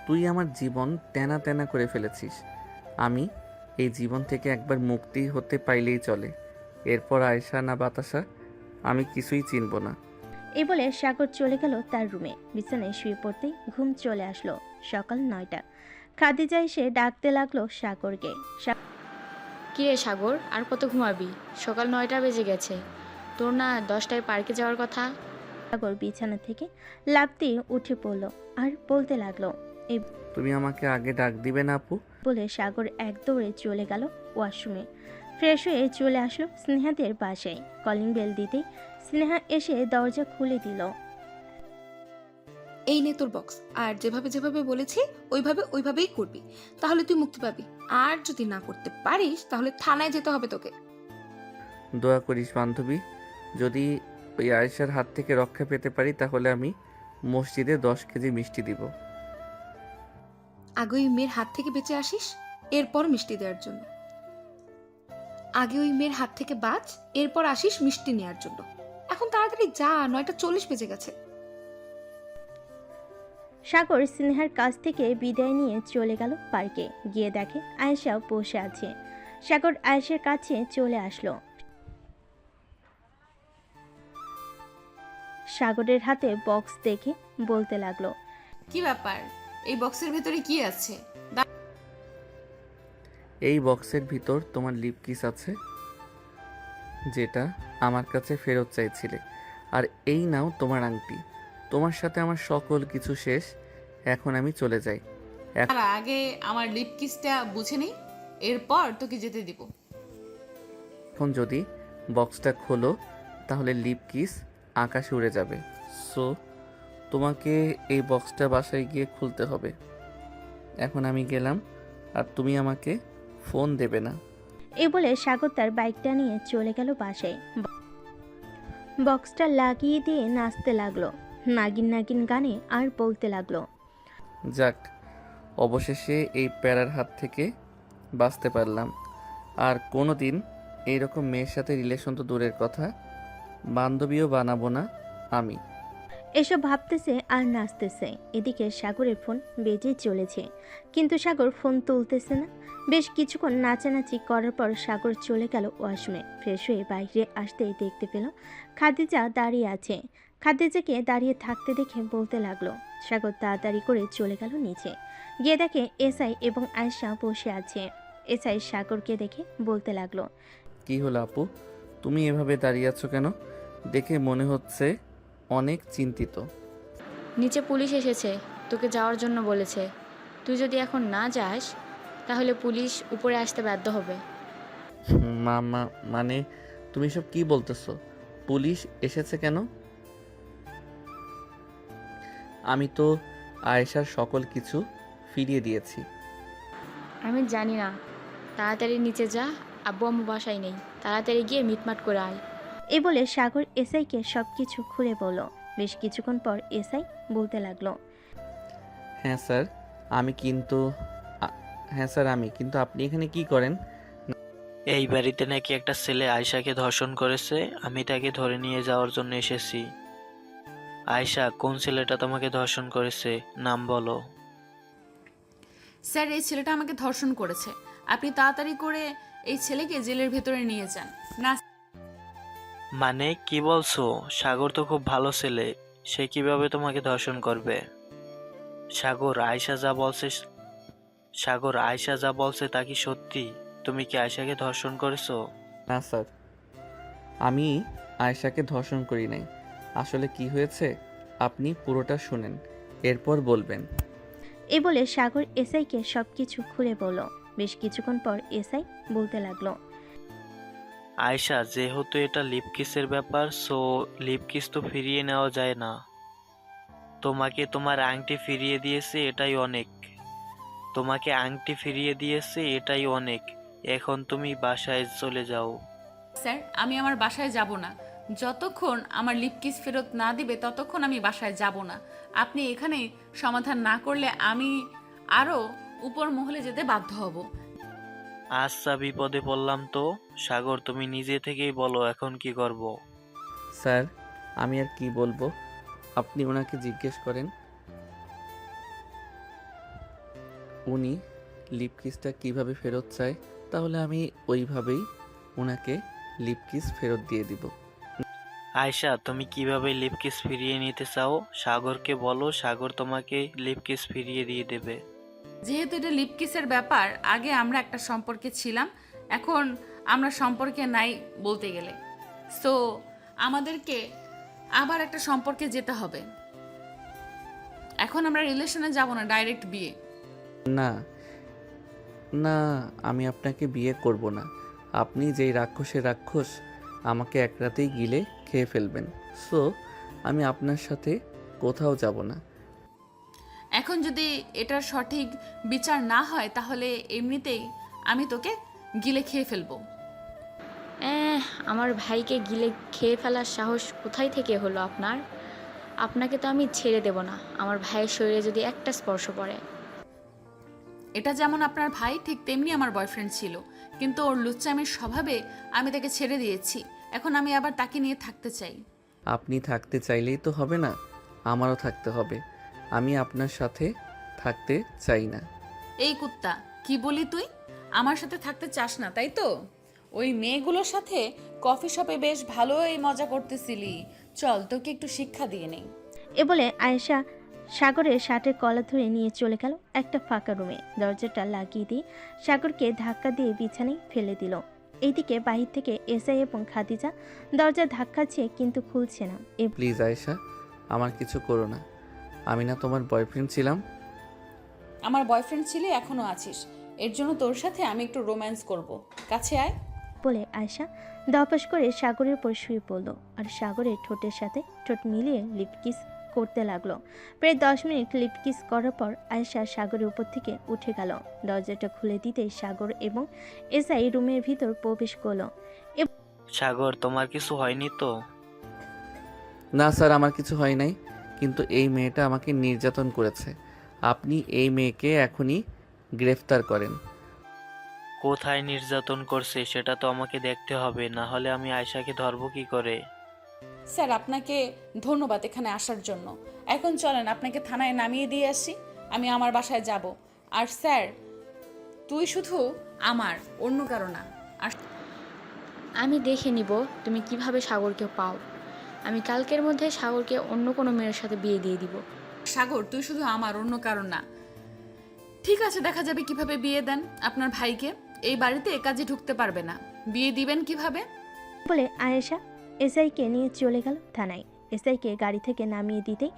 তুই আমার জীবন তেনা তেনা করে ফেলেছিস। আমি এই জীবন থেকে একবার মুক্তি হতে পাইলেই চলে। এরপর আয়শা না বাতাসা আমি কিছুই চিনব না। এই বলে সাগর চলে গেল তার রুমে। বিছানায় শুয়ে পড়তেই ঘুম চলে আসলো। সকাল 9টা। খাদিজা এসে ডাকতে লাগলো সাগরকে। কিরে সাগর, আর কত ঘুমাবি? সকাল 9টা বেজে গেছে, তোর না 10টায় পার্কে যাওয়ার কথা। সাগর বিছানা থেকে লাফ দিয়ে উঠে পড়ল আর বলতে লাগলো। তুমি আমাকে আগে ডাক দিবে না আপু? বলে সাগর এক দৌড়ে চলে গেল ওয়াশরুমে। ফ্রেশ হয়ে চলে আসলো স্নেহাদের বাসায়। কলিং বেল দিতেই স্নেহা এসে দরজা খুলে দিল। এই নে তোর বক্স, আর যেভাবে যেভাবে বলেছি ওইভাবেই করবি, তাহলে তুই মুক্তি পাবি। আর যদি না করতে পারিস তাহলে থানায় যেতে হবে তোকে। দোয়া করিস বান্ধবী, যদি ওই আয়েশার হাত থেকে রক্ষা পেতে পারি তাহলে আমি মসজিদে 10 কেজি মিষ্টি দিব। আগে ওই মেয়ের হাত থেকে বেঁচে আসিস, এরপর মিষ্টি দেওয়ার জন্য। আগে ওই মেয়ের হাত থেকে বাঁচ, এরপর আসিস মিষ্টি নেওয়ার জন্য। এখন তাড়াতাড়ি যা, 9টা 40 বেজে গেছে। সাগর স্নেহার কাছ থেকে বিদায় নিয়ে চলে গেল পার্কে। গিয়ে দেখে আয়েশা বসে আছে। সাগর আয়েশার কাছে চলে আসলো। সাগরের হাতে বক্স দেখে বলতে লাগলো, কি ব্যাপার, এই বক্সের ভেতরে কি আছে? এই বক্সের ভিতর তোমার লিপ কিস আছে, যেটা আমার কাছে ফেরত চাইছিলে। আর এই নাও তোমার আংটি। তোমার সাথে আমার সকল কিছু শেষ, এখন আমি চলে যাই। তার আগে আমার লিপ কিসটা বুঝে নেই, এরপর তোকে যেতে দিব। এখন যদি বক্সটা খোলো তাহলে লিপ কিস আকাশে উড়ে যাবে। সো তোমাকে এই বক্সটা বাসায় গিয়ে খুলতে হবে। এখন আমি গেলাম, আর তুমি আমাকে ফোন দেবে না। এই বলে সাগর তার বাইকটা নিয়ে চলে গেল বাসায়। বক্সটা লাগিয়ে দিয়ে নাচতে লাগলো নাগিন নাগিন গানে আর বলতে লাগলো, যাক, অবশেষে এই প্যারার হাত থেকে বাঁচতে পারলাম। আর কোনো দিন এইরকম মেয়ের সাথে রিলেশন তো দূরের কথা, বান্ধবীও বানাবো না আমি। এসব ভাবতেছে আর নাচতেছে। এদিকে সাগরের ফোন বেজে চলেছে, কিন্তু সাগর ফোন তুলতেছে না। বেশ কিছুক্ষণ নাচানাচি করার পর সাগর চলে গেল ওয়াশরুমে। ফ্রেশ হয়ে বাইরে আসতেই দেখতে পেল খাদিজা দাঁড়িয়ে আছে। খাদিজাকে দাঁড়িয়ে থাকতে দেখে বলতে লাগলো। সাগর তাড়াতাড়ি করে চলে গেল নিচে। গিয়ে দেখে এসআই এবং আয়েশা বসে আছে। এসআই সাগরকে দেখে বলতে লাগলো, কি হলো আপু, তুমি এভাবে দাঁড়িয়ে আছো কেন? দেখে মনে হচ্ছে অনেক চিন্তিত। নিচে পুলিশ এসেছে, তোকে যাওয়ার জন্য বলেছে। তুই যদি এখন না যাস তাহলে পুলিশ উপরে আসতে বাধ্য হবে। মামা মানে তুমি সব কি বলতেছো? পুলিশ এসেছে কেন? আমি তো আয়েশার সকল কিছু ফিরিয়ে দিয়েছি। আমি জানি না, তাড়াতাড়ি নিচে যা, আব্বু আম্মু বাসায় নেই, তাড়াতাড়ি গিয়ে মিটমাট করে আয়। এ বলে সাগর এসআইকে সবকিছু খুলে বলল। বেশ কিছুক্ষণ পর এসআই বলতে লাগলো, হ্যাঁ স্যার আমি কিন্তু আপনি এখানে কি করেন? এই বাড়িতে নাকি একটা ছেলে আয়শাকে ধর্ষণ করেছে, আমি তাকে ধরে নিয়ে যাওয়ার জন্য এসেছি। আয়শা, কোন ছেলেটা তোমাকে ধর্ষণ করেছে, নাম বলো। স্যার, এই ছেলেটা আমাকে ধর্ষণ করেছে। আপনি তাড়াতাড়ি করে এই ছেলেকে জেলের ভেতরে নিয়ে যান। না মানে কি বলছো? সাগর তো খুব ভালো ছেলে, সে কিভাবে তোমাকে ধর্ষণ করবে? সাগর, আয়শা যা বলছে সাগর, আয়শা যা বলছে তা কি সত্যি? তুমি কি আয়শাকে ধর্ষণ করেছো? না স্যার, আমি আয়েশাকে ধর্ষণ করি নাই। আসলে কি হয়েছে আপনি পুরোটা শুনেন, এরপর বলবেন। এ বলে সাগর এসআইকে সব কিছু খুলে বলল। বেশ কিছুক্ষণ পর এসআই বলতে লাগলো, আয়শা, যেহেতু এটা লিপ কিসের ব্যাপার, সো লিপ কিস তো ফিরিয়ে নেওয়া যায় না। তোমাকে তোমার আংটি ফিরিয়ে দিয়েছে, এটাই অনেক। তোমাকে আংটি ফিরিয়ে দিয়েছে, এটাই অনেক। এখন তুমি বাসায় চলে যাও। স্যার, আমি আমার বাসায় যাব না। যতক্ষণ আমার লিপ কিস ফেরত না দিবে ততক্ষণ আমি বাসায় যাব না। আপনি এখানে সমাধান না করলে আমি আরও উপর মহলে যেতে বাধ্য হব। আচ্ছা, বিপদে পড়লাম তো। সাগর, তুমি নিজে থেকেই বলো এখন কি করব। স্যার, আমি আর কি বলবো, আপনি ওনাকে জিজ্ঞেস করেন। উনি লিপ কিসটা কীভাবে ফেরত চায়, তাহলে আমি ওইভাবেই ওনাকে লিপ কিস ফেরত দিয়ে দিব। আয়শা, তুমি কিভাবে লিপ কিস ফিরিয়ে নিতে চাও? সাগরকে বলো, সাগর তোমাকে লিপ কিস ফিরিয়ে দিয়ে দেবে। যেহেতু এটা লিপ কিসের ব্যাপার, আগে আমরা একটা সম্পর্কে ছিলাম, এখন আমরা সম্পর্কে নাই বলতে গেলে। সো আমাদেরকে আবার একটা সম্পর্কে যেতে হবে। এখন আমরা রিলেশনে যাব না, ডাইরেক্ট বিয়ে। না না, আমি আপনাকে বিয়ে করব না। আপনি যেই রাক্ষসের রাক্ষস, আমাকে এক রাতেই গিলে খেয়ে ফেলবেন। সো আমি আপনার সাথে কোথাও যাব না। এখন যদি এটার সঠিক বিচার না হয় তাহলে এমনিতেই আমি তোকে গিলে খেয়ে ফেলবো। আমার ভাইকে গিলে খেয়ে ফেলার সাহস কোথায় থেকে হলো আপনার? আপনাকে তো আমি ছেড়ে দেব না, আমার ভাইয়ের শরীরে যদি একটা স্পর্শ পড়ে। এটা যেমন আপনার ভাই, ঠিক তেমনি আমার বয়ফ্রেন্ড ছিল, কিন্তু ওর লুচ্চামির স্বভাবে আমি তাকে ছেড়ে দিয়েছি। এখন আমি আবার তাকে নিয়ে থাকতে চাই। আপনি থাকতে চাইলেই তো হবে না, আমারও থাকতে হবে। আমি আপনার সাথে থাকতে চাই না। এই কুত্তা, কি বলি তুই? আমার সাথে থাকতে চাস না তাই তো? ওই মেয়েগুলোর সাথে কফি শপে বেশ ভালোই মজা করতেছিলি। চল তোকে একটু শিক্ষা দিয়ে নেই। এ বলে আয়েশা সাগরের শার্টের কলার ধরে নিয়ে চলে গেল একটা ফাঁকা রুমে। দরজাটা লাগিয়ে দিয়ে সাগরকে ধাক্কা দিয়ে বিছানায় ফেলে দিল। এইদিকে বাহির থেকে এসআই এবং খাদিজা দরজা ধাক্কাচ্ছে কিন্তু খুলছে না। প্লিজ আয়েশা, আমার কিছু করো না। আমি না তোমার বয়ফ্রেন্ড ছিলাম? আমার বয়ফ্রেন্ড ছিলে, এখনো আছিস। এর জন্য তোর সাথে আমি একটু রোম্যান্স করব। কাছে আয়। বলে আয়েশা দপাস করে সাগরের উপর শুয়ে পড়ল আর সাগরের ঠোঁটের সাথে ঠোঁট মিলিয়ে লিপ কিস করতে লাগলো। প্রায় 10 মিনিট লিপ কিস করার পর আয়েশা সাগরের উপর থেকে উঠে গেল। দরজাটা খুলে দিতেই সাগর এবং এসআই রুমের ভিতর প্রবেশ করলো। সাগর, তোমার কিছু হয়নি তো? না স্যার, আমার কিছু হয় নাই, কিন্তু এই মেয়েটা আমাকে নির্যাতন করেছে। আপনি এই মেয়েকে এখনই গ্রেফতার করেন। কোথায় নির্যাতন করছে সেটা তো আমাকে দেখতে হবে, না হলে আমি আয়শাকে ধরবো কি করে? স্যার, আপনাকে ধন্যবাদ এখানে আসার জন্য। এখন চলেন আপনাকে থানায় নামিয়ে দিয়ে আসি। আমি আমার বাসায় যাব। আর স্যার, তুই শুধু আমার, অন্য কারো না। আর আমি দেখে নিব তুমি কিভাবে সাগরকে পাও। আমি কালকের মধ্যে সাগরকে অন্য কোনো মেয়ের সাথে বিয়ে দিয়ে দিব। সাগর, তুই শুধু আমার, অন্য কারণ না। ঠিক আছে, দেখা যাবে কিভাবে বিয়ে দেন আপনার ভাইকে। এই বাড়িতে এ কাজে ঢুকতে পারবে না। বিয়ে দিবেন কিভাবে? বলে আয়েশা এসআইকে নিয়ে চলে গেল থানায়। এসআইকে গাড়ি থেকে নামিয়ে দিতেই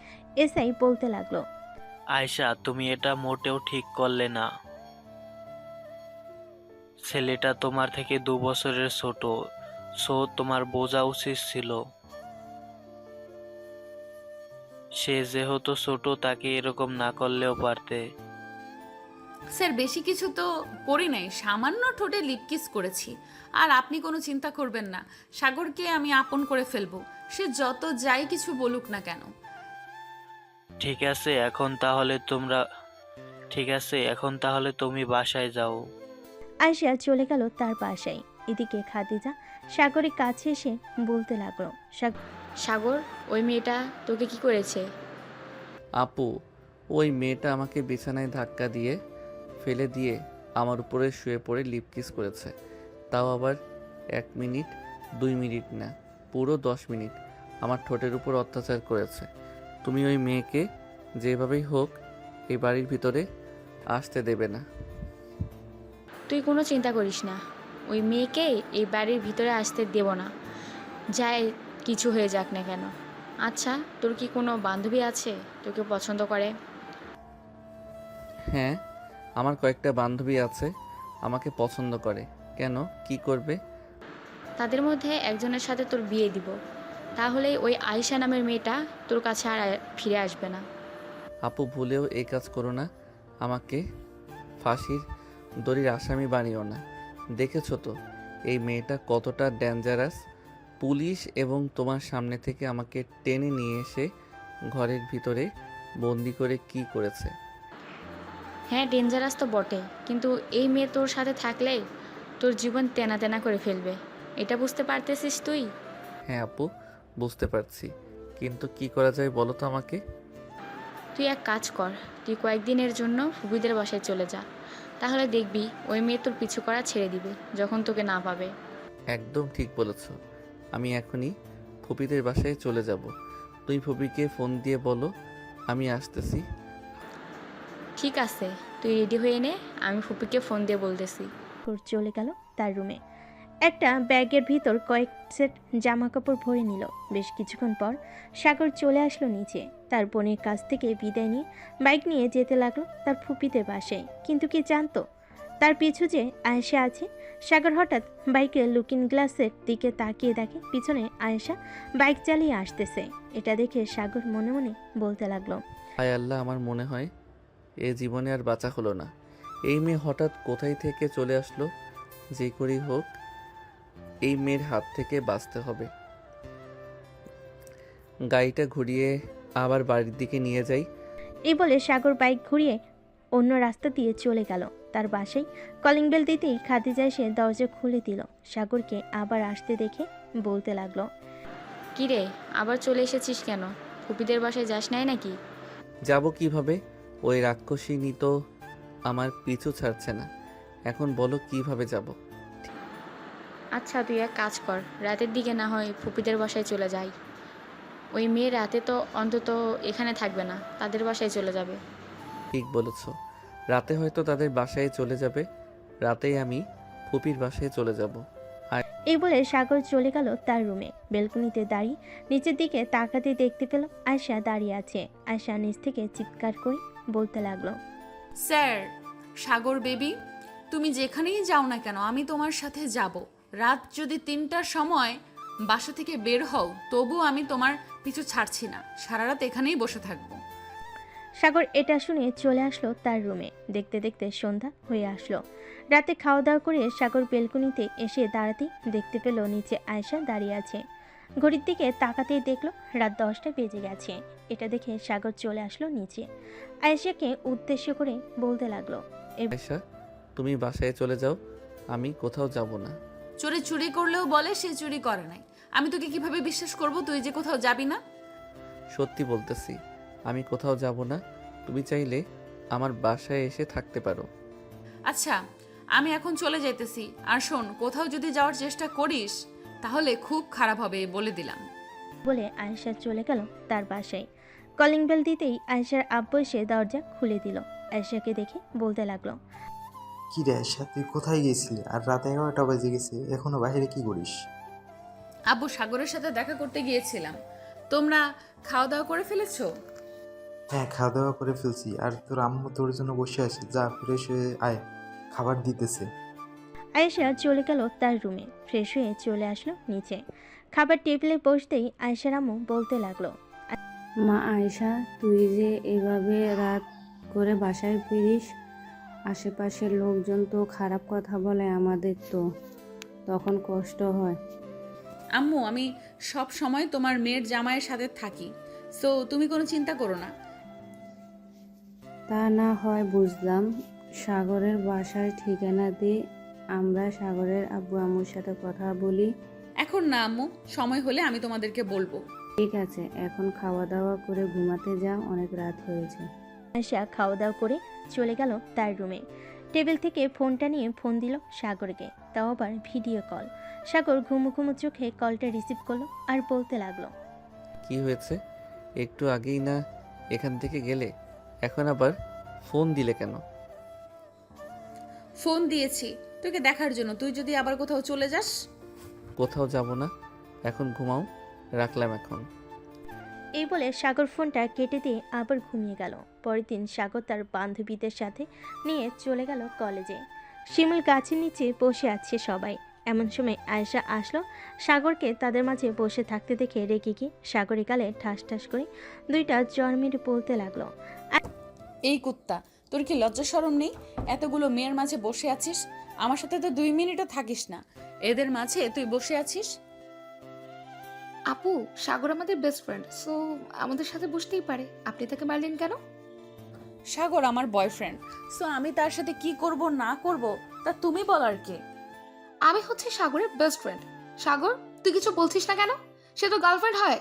এসআই বলতে লাগলো, আয়শা, তুমি এটা মোটেও ঠিক করলে না। ছেলেটা তোমার থেকে 2 বছরের ছোট, সো তোমার বোঝা উচিত ছিল। সে যেহেতু ছোট, তাকে এরকম না করলেও পারতে। স্যার, বেশি কিছু তো করি নাই, সামান্য ঠোঁটে লিপ কিস করেছি। আর আপনি কোনো চিন্তা করবেন না, সাগরকে আমি আপন করে ফেলবো, সে যত যাই কিছু বলুক না কেন। ঠিক আছে, এখন তাহলে তুমি বাসায় যাও। আয়েশা চলে গেল তার বাসায়। এদিকে খাদিজা সাগরের কাছে এসে বলতে লাগলো, সাগর, ওই মেয়েটা তোকে কি করেছে? আপু, ওই মেয়েটা আমাকে বিছানায় ধাক্কা দিয়ে ফেলে দিয়ে আমার উপরে শুয়ে পড়ে লিপ কিস করেছে। তাও আবার 1 মিনিট 2 মিনিট না, পুরো 10 মিনিট আমার ঠোঁটের উপর অত্যাচার করেছে। তুমি ওই মেয়েকে যেভাবেই হোক এই বাড়ির ভিতরে আসতে দেবে না। তুই কোনো চিন্তা করিস না, ওই মেয়েকে এই বাড়ির ভিতরে আসতে দেব না, যাই কিছু হয়ে যাক না কেন। আচ্ছা, তোর কি কোনো বান্ধবী আছে তোকে পছন্দ করে? হ্যাঁ, আমার কয়েকটা বান্ধবী আছে, আমাকে পছন্দ করে। কেন, কি করবে? তাদের মধ্যে একজনের সাথে তোর বিয়ে দিব, তাহলেই ওই আয়শা নামের মেয়েটা তোর কাছে আর ফিরে আসবে না। আপু, ভুলেও এই কাজ করো না, আমাকে ফাঁসির দড়ির আসামি বানিও না। দেখেছো তো এই মেয়েটা কতটা ডেঞ্জারাস। পুলিশ এবং তোমার সামনে থেকে আমাকে টেনে নিয়ে এসে ঘরের ভিতরে বন্দি করে কি করেছে। হ্যাঁ, ডেঞ্জারাস তো বটে, কিন্তু এই মেয়ে তোর সাথে থাকলে তোর জীবন তেনা তেনা করে ফেলবে, এটা বুঝতে পারতেছিস তুই? হ্যাঁ আপু, বুঝতে পারছি, কিন্তু কি করা যায় বলো তো আমাকে। তুই এক কাজ কর, তুই কয়েকদিনের জন্য ফুবিদের বাসায় চলে যা, তাহলে দেখবি ওই মেয়ে তোর পিছু করা ছেড়ে দিবে যখন তোকে না পাবে। একদম ঠিক বলেছ, আমি এখনই ফুপিদের বাসায় চলে যাব। তুই ফুপিকে ফোন দিয়ে বলো আমি আসতেছি। ঠিক আছে, তুই রেডি হয়ে নে, আমি ফুপিকে ফোন দিয়ে বলতেছি। সাগর চলে গেল তার রুমে। একটা ব্যাগের ভিতর কয়েক সেট জামা কাপড় ভরে নিল। বেশ কিছুক্ষণ পর সাগর চলে আসলো নিচে। তার বোনের কাছ থেকে বিদায় নিয়ে বাইক নিয়ে যেতে লাগলো তার ফুপিদের বাসায়। কিন্তু কি জানতো তার পিছু যে আয়েশা আছে। সাগর হঠাৎ বাইকের লুকিং গ্লাসের দিকে তাকিয়ে দেখে পিছনে আয়েশা বাইক চালিয়ে আসতেছে। এটা দেখে সাগর মনে মনে বলতে লাগলো, হায় আল্লাহ, আমার মনে হয় এ জীবনে আর বাঁচা হলো না। এই মেয়ে হঠাৎ কোথায় থেকে চলে আসলো। যে করেই হোক এই মেয়ের হাত থেকে বাঁচতে হবে। গাড়িটা ঘুরিয়ে আবার বাড়ির দিকে নিয়ে যাই। এই বলে সাগর বাইক ঘুরিয়ে অন্য রাস্তা দিয়ে চলে গেল তার বাসায়। কলিং বেল দিতেই খাদিজা এসে দরজা খুলে দিল। সাগরকে আবার আসতে দেখে বলতে লাগলো, কি রে, আবার চলে এসেছিস কেন? ফুপিদের বাসায় যাস নাই নাকি? যাব কিভাবে? ওই রাক্ষসিনী তো আমার পিছু ছাড়ছে না। এখন বলো কিভাবে যাব। আচ্ছা, তুই এক কাজ কর, রাতের দিকে না হয় ফুপিদের বাসায় চলে যাই। ওই মেয়ে রাতে তো অন্তত এখানে থাকবে না, তাদের বাসায় চলে যাবে। ঠিক বলেছ, রাতে হয়তো তাদের বাসায় চলে যাবে। রাতেই আমি ফুপির বাসায় চলে যাব। এই বলে সাগর চলে গেল তার রুমে। বেলকনিতে দাঁড়িয়ে নিচের দিকে তাকাতে দেখতে পেল আয়শা দাঁড়িয়ে আছে। আয়শা নিচ থেকে চিৎকার করে বলতে লাগলো, স্যার, সাগর বেবি, তুমি যেখানেই যাও না কেন আমি তোমার সাথে যাব। রাত যদি 3টার সময় বাসা থেকে বের হও তবু আমি তোমার পিছু ছাড়ছি না, সারা রাত এখানেই বসে থাকবো। সাগর এটা শুনে চলে আসলো তার রুমে। দেখতে দেখতে সন্ধ্যা হয়ে আসলো। রাতে খাওয়া দাওয়া করে সাগর বেলকনিতে এসে দাঁড়াতেই দেখতে পেল নিচে আয়শা দাঁড়িয়ে আছে। ঘড়ির দিকে তাকাতেই দেখলো রাত 10টা বেজে গেছে। এটা দেখে সাগর চলে আসলো নিচে। আয়েশাকে উদ্দেশ্য করে বলতে লাগলো, আয়শা, তুমি বাসায় চলে যাও, আমি কোথাও যাব না। চোরে চুরি করলেও বলে সে চুরি করে নাই। আমি তোকে কিভাবে বিশ্বাস করব তুই যে কোথাও যাবি না? সত্যি বলতেছি, আমি কোথাও যাব না। তুমি চাইলে আমার বাসায় এসে থাকতে পারো। আচ্ছা, আমি এখন চলে যাইতেছি। আর শোন, কোথাও যদি যাওয়ার চেষ্টা করিস তাহলে খুব খারাপ হবে, বলে দিলাম। বলে আয়েশা চলে গেল তার বাসায়। কলিং বেল দিতেই আয়েশার আব্বু এসে দরজা খুলে দিল। আয়েশাকে দেখে বলতে লাগলো, কি রে আয়শা, তুই কোথায় গেছিলি? আর রাত 11টা বেজে গেছে, এখনো বাইরে কি করিস? আব্বু, সাগরের সাথে দেখা করতে গিয়েছিলাম। তোমরা খাওয়া দাওয়া করে ফেলেছো? হ্যাঁ, খাওয়া দাওয়া করে ফেলছি। আর তোর আম্মু তোর জন্য বসে আছে, যা ফ্রেশ হয়ে আয়, খাবার দিতেছে। আয়েশা চলে গেল তার রুমে। ফ্রেশ হয়ে চলে আসলো নিচে। খাবার টেবিলে বসতেই আয়েশার আম্মু বলতে লাগলো, মা আয়েশা, তুই যে এভাবে রাত করে বাসায় ফিরিস, আশেপাশের লোকজন তো খারাপ কথা বলে আমাদের, তো তখন কষ্ট হয়। আম্মু, আমি সব সময় তোমার মেয়ের জামাইয়ের সাথে থাকি, সো তুমি কোনো চিন্তা করো না। তা না হয় বুঝলাম, সাগরের বাসার ঠিকানা দিয়ে আমরা সাগরের আব্বু আম্মুর সাথে কথা বলি। এখন না আম্মু, সময় হলে আমি তোমাদেরকে বলবো। ঠিক আছে, এখন খাওয়া দাওয়া করে ঘুমাতে যাও, অনেক রাত হয়েছে। আয়েশা খাওয়া দাওয়া করে চলে গেল তার রুমে। টেবিল থেকে ফোনটা নিয়ে ফোন দিল সাগরকে, তাও আবার ভিডিও কল। সাগর ঘুমু ঘুমু চোখে কলটা রিসিভ করলো আর বলতে লাগলো, কি হয়েছে? একটু আগেই না এখান থেকে গেলে, এখন আবার ফোন দিলে কেন? ফোন দিয়েছি তোকে দেখার জন্য, তুই যদি আবার কোথাও চলে যাস। কোথাও যাব না, এখন ঘুমাও, রাখলাম এখন। এই বলে সাগর ফোনটা কেটে দিয়ে আবার ঘুমিয়ে গেল। পরের দিন সাগর তার বান্ধবীদের সাথে নিয়ে চলে গেল কলেজে। শিমুল গাছের নিচে বসে আছে সবাই। এমন সময় আয়েশা আসলো। সাগরকে তাদের মাঝে বসে থাকতে দেখে রেগে গিয়ে সাগরের গালে ঠাস ঠাস করে দুইটা জ্বর মেরে বলতে লাগলো, এই কুত্তা, তোর কি লজ্জা শরম নেই? এতগুলো মেয়ের মাঝে বসে আছিস, আমার সাথে তো 2 মিনিটও থাকিস না, এদের মাঝে তুই বসে আছিস। আপু, সাগর আমাদের বেস্ট ফ্রেন্ড, সো আমাদের সাথে বসতেই পারে। আপনি তাকে মারলেন কেন? সাগর আমার বয়ফ্রেন্ড, সো আমি তার সাথে কি করব না করব তা তুমি বলার কে? আমি হচ্ছে সাগরের বেস্ট ফ্রেন্ড। সাগর, তুই কিছু বলছিস না কেন? সে তো গার্লফ্রেন্ড হয়।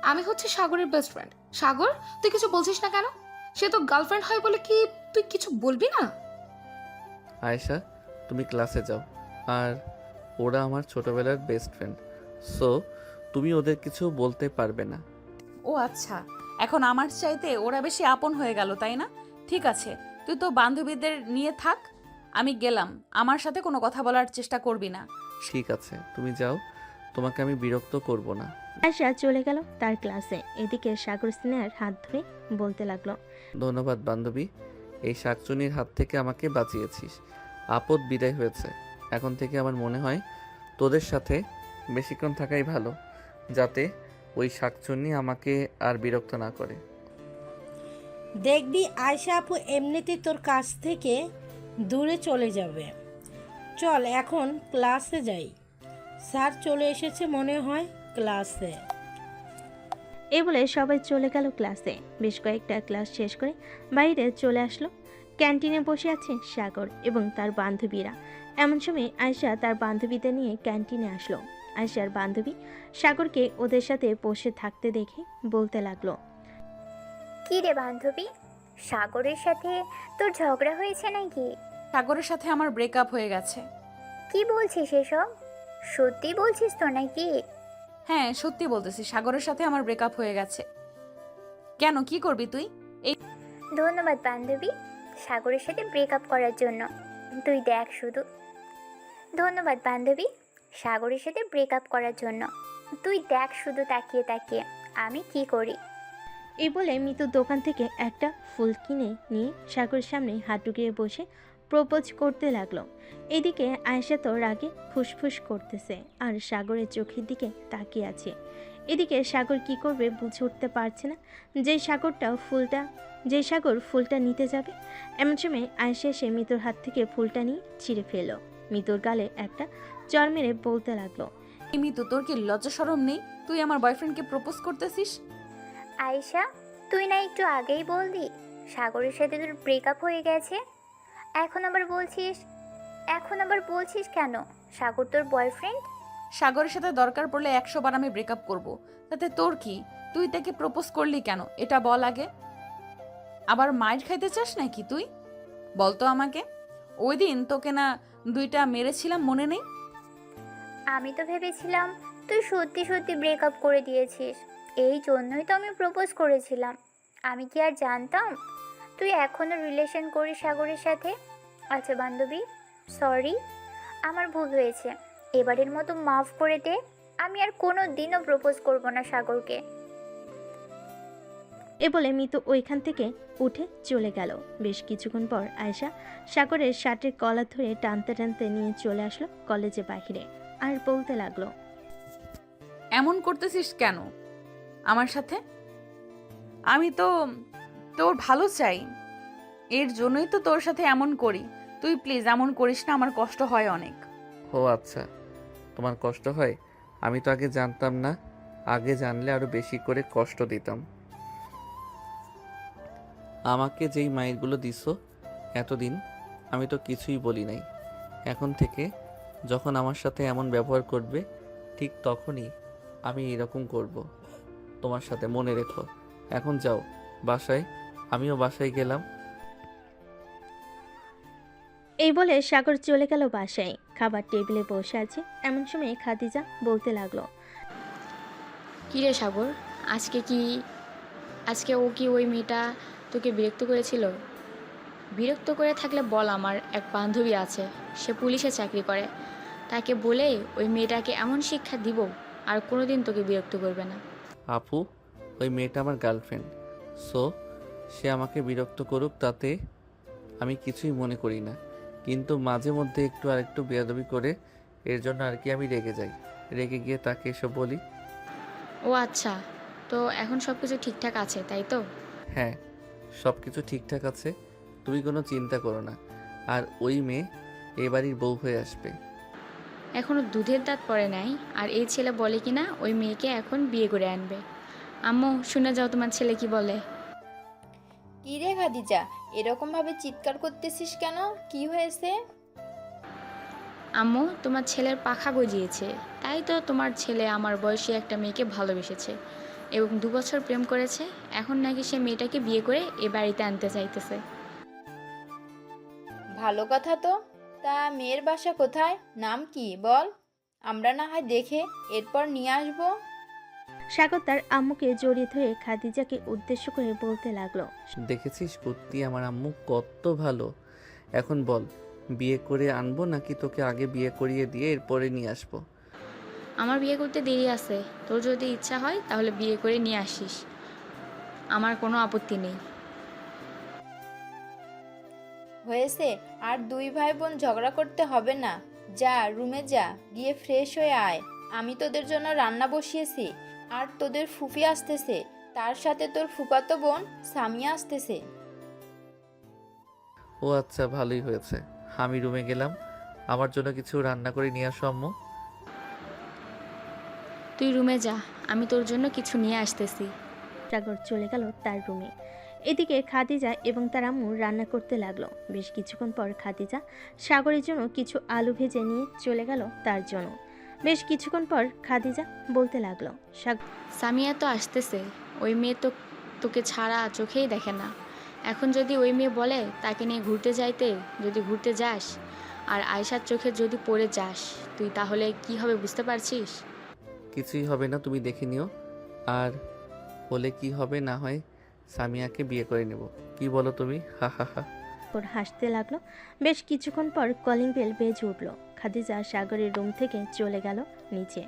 আমি হচ্ছে সাগরের বেস্ট ফ্রেন্ড। সাগর, তুই কিছু বলছিস না কেন? সে তো গার্লফ্রেন্ড হয় বলে কি তুই কিছু বলবি না? আয়েশা, তুমি ক্লাসে যাও। আর ওরা আমার ছোটবেলার বেস্ট ফ্রেন্ড, সো তুমি ওদের কিছু বলতে পারবে না। ও আচ্ছা, এখন আমার চাইতে ওরা বেশি আপন হয়ে গেল, তাই না? ঠিক আছে, তুই তো বান্ধবীদের নিয়ে থাক, আমি গেলাম। আমার সাথে কোনো কথা বলার চেষ্টা করবি না। ঠিক আছে, তুমি যাও, তোমাকে আমি বিরক্ত করব না। আয়েশা চলে গেল তার ক্লাসে। এদিকে সাগর স্নেহার হাত ধরে বলতে লাগলো, ধন্যবাদ বান্ধবী, এই শাকচুনির হাত থেকে আমাকে বাঁচিয়েছিস। আপদ বিদায় হয়েছে। এখন থেকে আমার মনে হয় তোদের সাথে বেশিক্ষণ থাকাই ভালো, যাতে ওই শাকচুন্নি আমাকে আর বিরক্ত না করে। দেখবি আয়শা আপু এমনিতেই তোর কাছ থেকে দূরে চলে যাবে। চল এখন ক্লাসে যাই, স্যার চলে এসেছে মনে হয় ক্লাসে। এই বলে সবাই চলে গেল ক্লাসে। বেশ কয়েকটা ক্লাস শেষ করে বাইরে চলে আসলো। ক্যান্টিনে বসে আছে সাগর এবং তার বান্ধবীরা। এমন সময় আয়েশা তার বান্ধবীদের নিয়ে ক্যান্টিনে আসলো। আয়েশার বান্ধবী সাগরকে ওদের সাথে বসে থাকতে দেখে বলতে লাগলো, কি রে বান্ধবী, সাগরের সাথে তোর ঝগড়া হয়েছে নাকি? সাগরের সাথে আমার ব্রেকআপ হয়ে গেছে। কি বলছিস এসব? সত্যি বলছিস তো নাকি? হ্যাঁ, সত্যি বলতেছি, সাগরের সাথে আমার ব্রেকআপ হয়ে গেছে। কেন, কি করবি তুই? ধন্যবাদ বান্ধবী, সাগরের সাথে ব্রেকআপ করার জন্য। তুই দেখ শুধু। ধন্যবাদ বান্ধবী, সাগরের সাথে ব্রেকআপ করার জন্য। তুই দেখ শুধু তাকিয়ে তাকিয়ে আমি কি করি। এই বলে মিতু দোকান থেকে একটা ফুল কিনে নিয়ে সাগরের সামনে হাত ঢুকিয়ে বসে প্রপোজ করতে লাগলো। এদিকে আয়েশা তো রাগে ফুসফুস করতেছে আর সাগরের চোখের দিকে তাকিয়ে আছে। এদিকে সাগর কি করবে বুঝে উঠতে পারছে না। যে সাগর ফুলটা নিতে যাবে, এমন সময় আয়েশা এসে মিতুর হাত থেকে ফুলটা নিয়ে ছিঁড়ে ফেললো। মিতুর গালে একটা চড় মেরে বলতে লাগলো, মিতু, তোর কি লজ্জা শরম নেই? তুই আমার বয়ফ্রেন্ডকে প্রপোজ করতেছিস? আয়েশা, তুই না একটু আগেই বললি সাগরের সাথে তোর ব্রেকআপ হয়ে গেছে? এখন আবার বলছিস কেন সাগর তোর বয়ফ্রেন্ড? সাগরের সাথে দরকার পড়লে 100 বার আমি ব্রেকআপ করব, তাতে তোর কি? তুই তাকে প্রপোজ করলি কেন এটা বল আগে। আবার মাইর খাইতে চাস নাকি তুই? বলতো আমাকে। ওই দিন তোকে না 2টা মেরেছিলাম, মনে নেই? আমি তো ভেবেছিলাম তুই সত্যি সত্যি ব্রেকআপ করে দিয়েছিস, এই জন্যই তো আমি প্রপোজ করেছিলাম। আমি কি আর জানতাম তুই এখনো রিলেশন করিস সাগরের সাথে? আচ্ছা বান্ধবী, সরি, আমার ভুল হয়েছে, এবারের মতো মাফ করে দে। আমি আর কোনো দিনও প্রপোজ করব না সাগরকে। এ বলে মিতু ওইখান থেকে উঠে চলে গেল। বেশ কিছুক্ষণ পর আয়েশা সাগরের শার্টের কলার ধরে টানতে টানতে নিয়ে চলে আসলো কলেজে বাহিরে আর বলতে লাগলো, এমন করতেছিস কেন আমার সাথে? আমি তো তোর ভালো চাই, এর জন্যই তো তোর সাথে এমন করি। তুই প্লিজ এমন করিস না, আমার কষ্ট হয় অনেক। ও আচ্ছা, তোমার কষ্ট হয়? আমি তো আগে জানতাম না, আগে জানলে আরো বেশি করে কষ্ট দিতাম। আমাকে যেই মাইরগুলো দিছো এতদিন, আমি তো কিছুই বলি নাই। এখন থেকে যখন আমার সাথে এমন ব্যবহার করবে, ঠিক তখনই আমি এরকম করব তোমার সাথে, মনে রেখো। এখন যাও বাসায়, আমিও বাসায় গেলাম। এই বলে সাগর চলে গেল বাসায়। খাবার টেবিলে বসে আছে এমন সময় খাদিজা বলতে লাগলো, কী রে সাগর, আজকে ও কি ওই মেয়েটা তোকে বিরক্ত করেছিল? বিরক্ত করে থাকলে বল, আমার এক বান্ধবী আছে, সে পুলিশে চাকরি করে, তাকে বলে ওই মেয়েটাকে এমন শিক্ষা দিব আর কোনোদিন তোকে বিরক্ত করবে না। আপু, ওই মেয়েটা আমার গার্লফ্রেন্ড, সো সে আমাকে বিরক্ত করুক তাতে আমি কিছুই মনে করি না, কিন্তু মাঝে মধ্যে একটু আরেকটু বেয়াদবি করে, এর জন্য আর কি আমি রেগে যাই, রেগে গিয়ে তাকে এসব বলি। ও আচ্ছা, তো এখন সব কিছু ঠিকঠাক আছে তাই তো? হ্যাঁ, সব কিছু ঠিকঠাক আছে, তুমি কোনো চিন্তা করো না। আর ওই মেয়ে এ বাড়ির বউ হয়ে আসবে। এখনও দুধের দাঁত পড়ে নাই, আর এই ছেলে বলে কি না ওই মেয়েকে এখন বিয়ে করে আনবে। আম্মু, শুনে যাও তোমার ছেলে কি বলে। কি রে খাদিজা, এরকম ভাবে চিৎকার করতেছিস কেন? কি হয়েছে? আম্মু, তোমার ছেলের পাখা গজিয়েছে, তাই তো তোমার ছেলে আমার বয়সী একটা মেয়েকে ভালোবেসেছে এবং 2 বছর প্রেম করেছে, এখন নাকি সে মেয়েটাকে বিয়ে করে এ বাড়িতে আনতে চাইতেছে। ভালো কথা তো। তা মেয়ের বাসা কোথায়, নাম কি বল, আমরা না হয় দেখে এরপর নিয়ে আসবো। সাগর তার আম্মুকে জড়িয়ে ধরে খাদিজাকে উদ্দেশ্য করে বলতে লাগলো। দেখেছিস কুত্তি, আমার আম্মু কত ভালো। এখন বল, বিয়ে করে আনবো নাকি তোকে আগে বিয়ে করিয়ে দিয়ে এরপরে নিয়ে আসবো? আমার বিয়ে করতে দেরি আছে, তোর যদি ইচ্ছা হয় তাহলে বিয়ে করে নিয়ে আসিস, আমার কোনো আপত্তি নেই। হয়েছে, আর দুই ভাই বোন ঝগড়া করতে হবে না। যা রুমে যা, গিয়ে ফ্রেশ হয়ে আয়। আমি তোদের জন্য রান্না বসিয়েছি, আর তোদের ফুফি আসতেছে, তার সাথে তোর ফুফাতো বোন সামিয়া আসতেছে। ও আচ্ছা, ভালোই হয়েছে। আমি রুমে গেলাম, আমার জন্য কিছু রান্না করে নিয়ে আসো আম্মু। তুই রুমে যা, আমি তোর জন্য কিছু নিয়ে আসতেছি। সাগর চলে গেল তার রুমে। এদিকে খাদিজা এবং তার আম্মু রান্না করতে লাগলো। বেশ কিছুক্ষণ পর খাদিজা সাগরের জন্য কিছু আলু ভেজে নিয়ে চলে গেল তার জন্য। বেশ কিছুক্ষণ পর খাদিজা বলতে লাগলো, সামিয়া তো আসতেছে, ওই মেয়ে তো তোকে ছাড়া চোখেই দেখে না। এখন যদি ওই মেয়ে বলে তাকে নিয়ে ঘুরতে যাইতে, যদি ঘুরতে যাস আর আয়শার চোখে যদি পড়ে যাস তুই, তাহলে কি হবে বুঝতে পারছিস? কিছুই হবে না, তুমি দেখে নিও। আর হলে কি হবে না হয় সামিয়াকে বিয়ে করে নেব, কি বলো তুমি? হা হা হা। ওর হাসতে লাগলো। বেশ কিছুক্ষণ পর কলিং বেল বেজে উঠল। খাদিজা সাগরের রুম থেকে চলে গেল নিচে।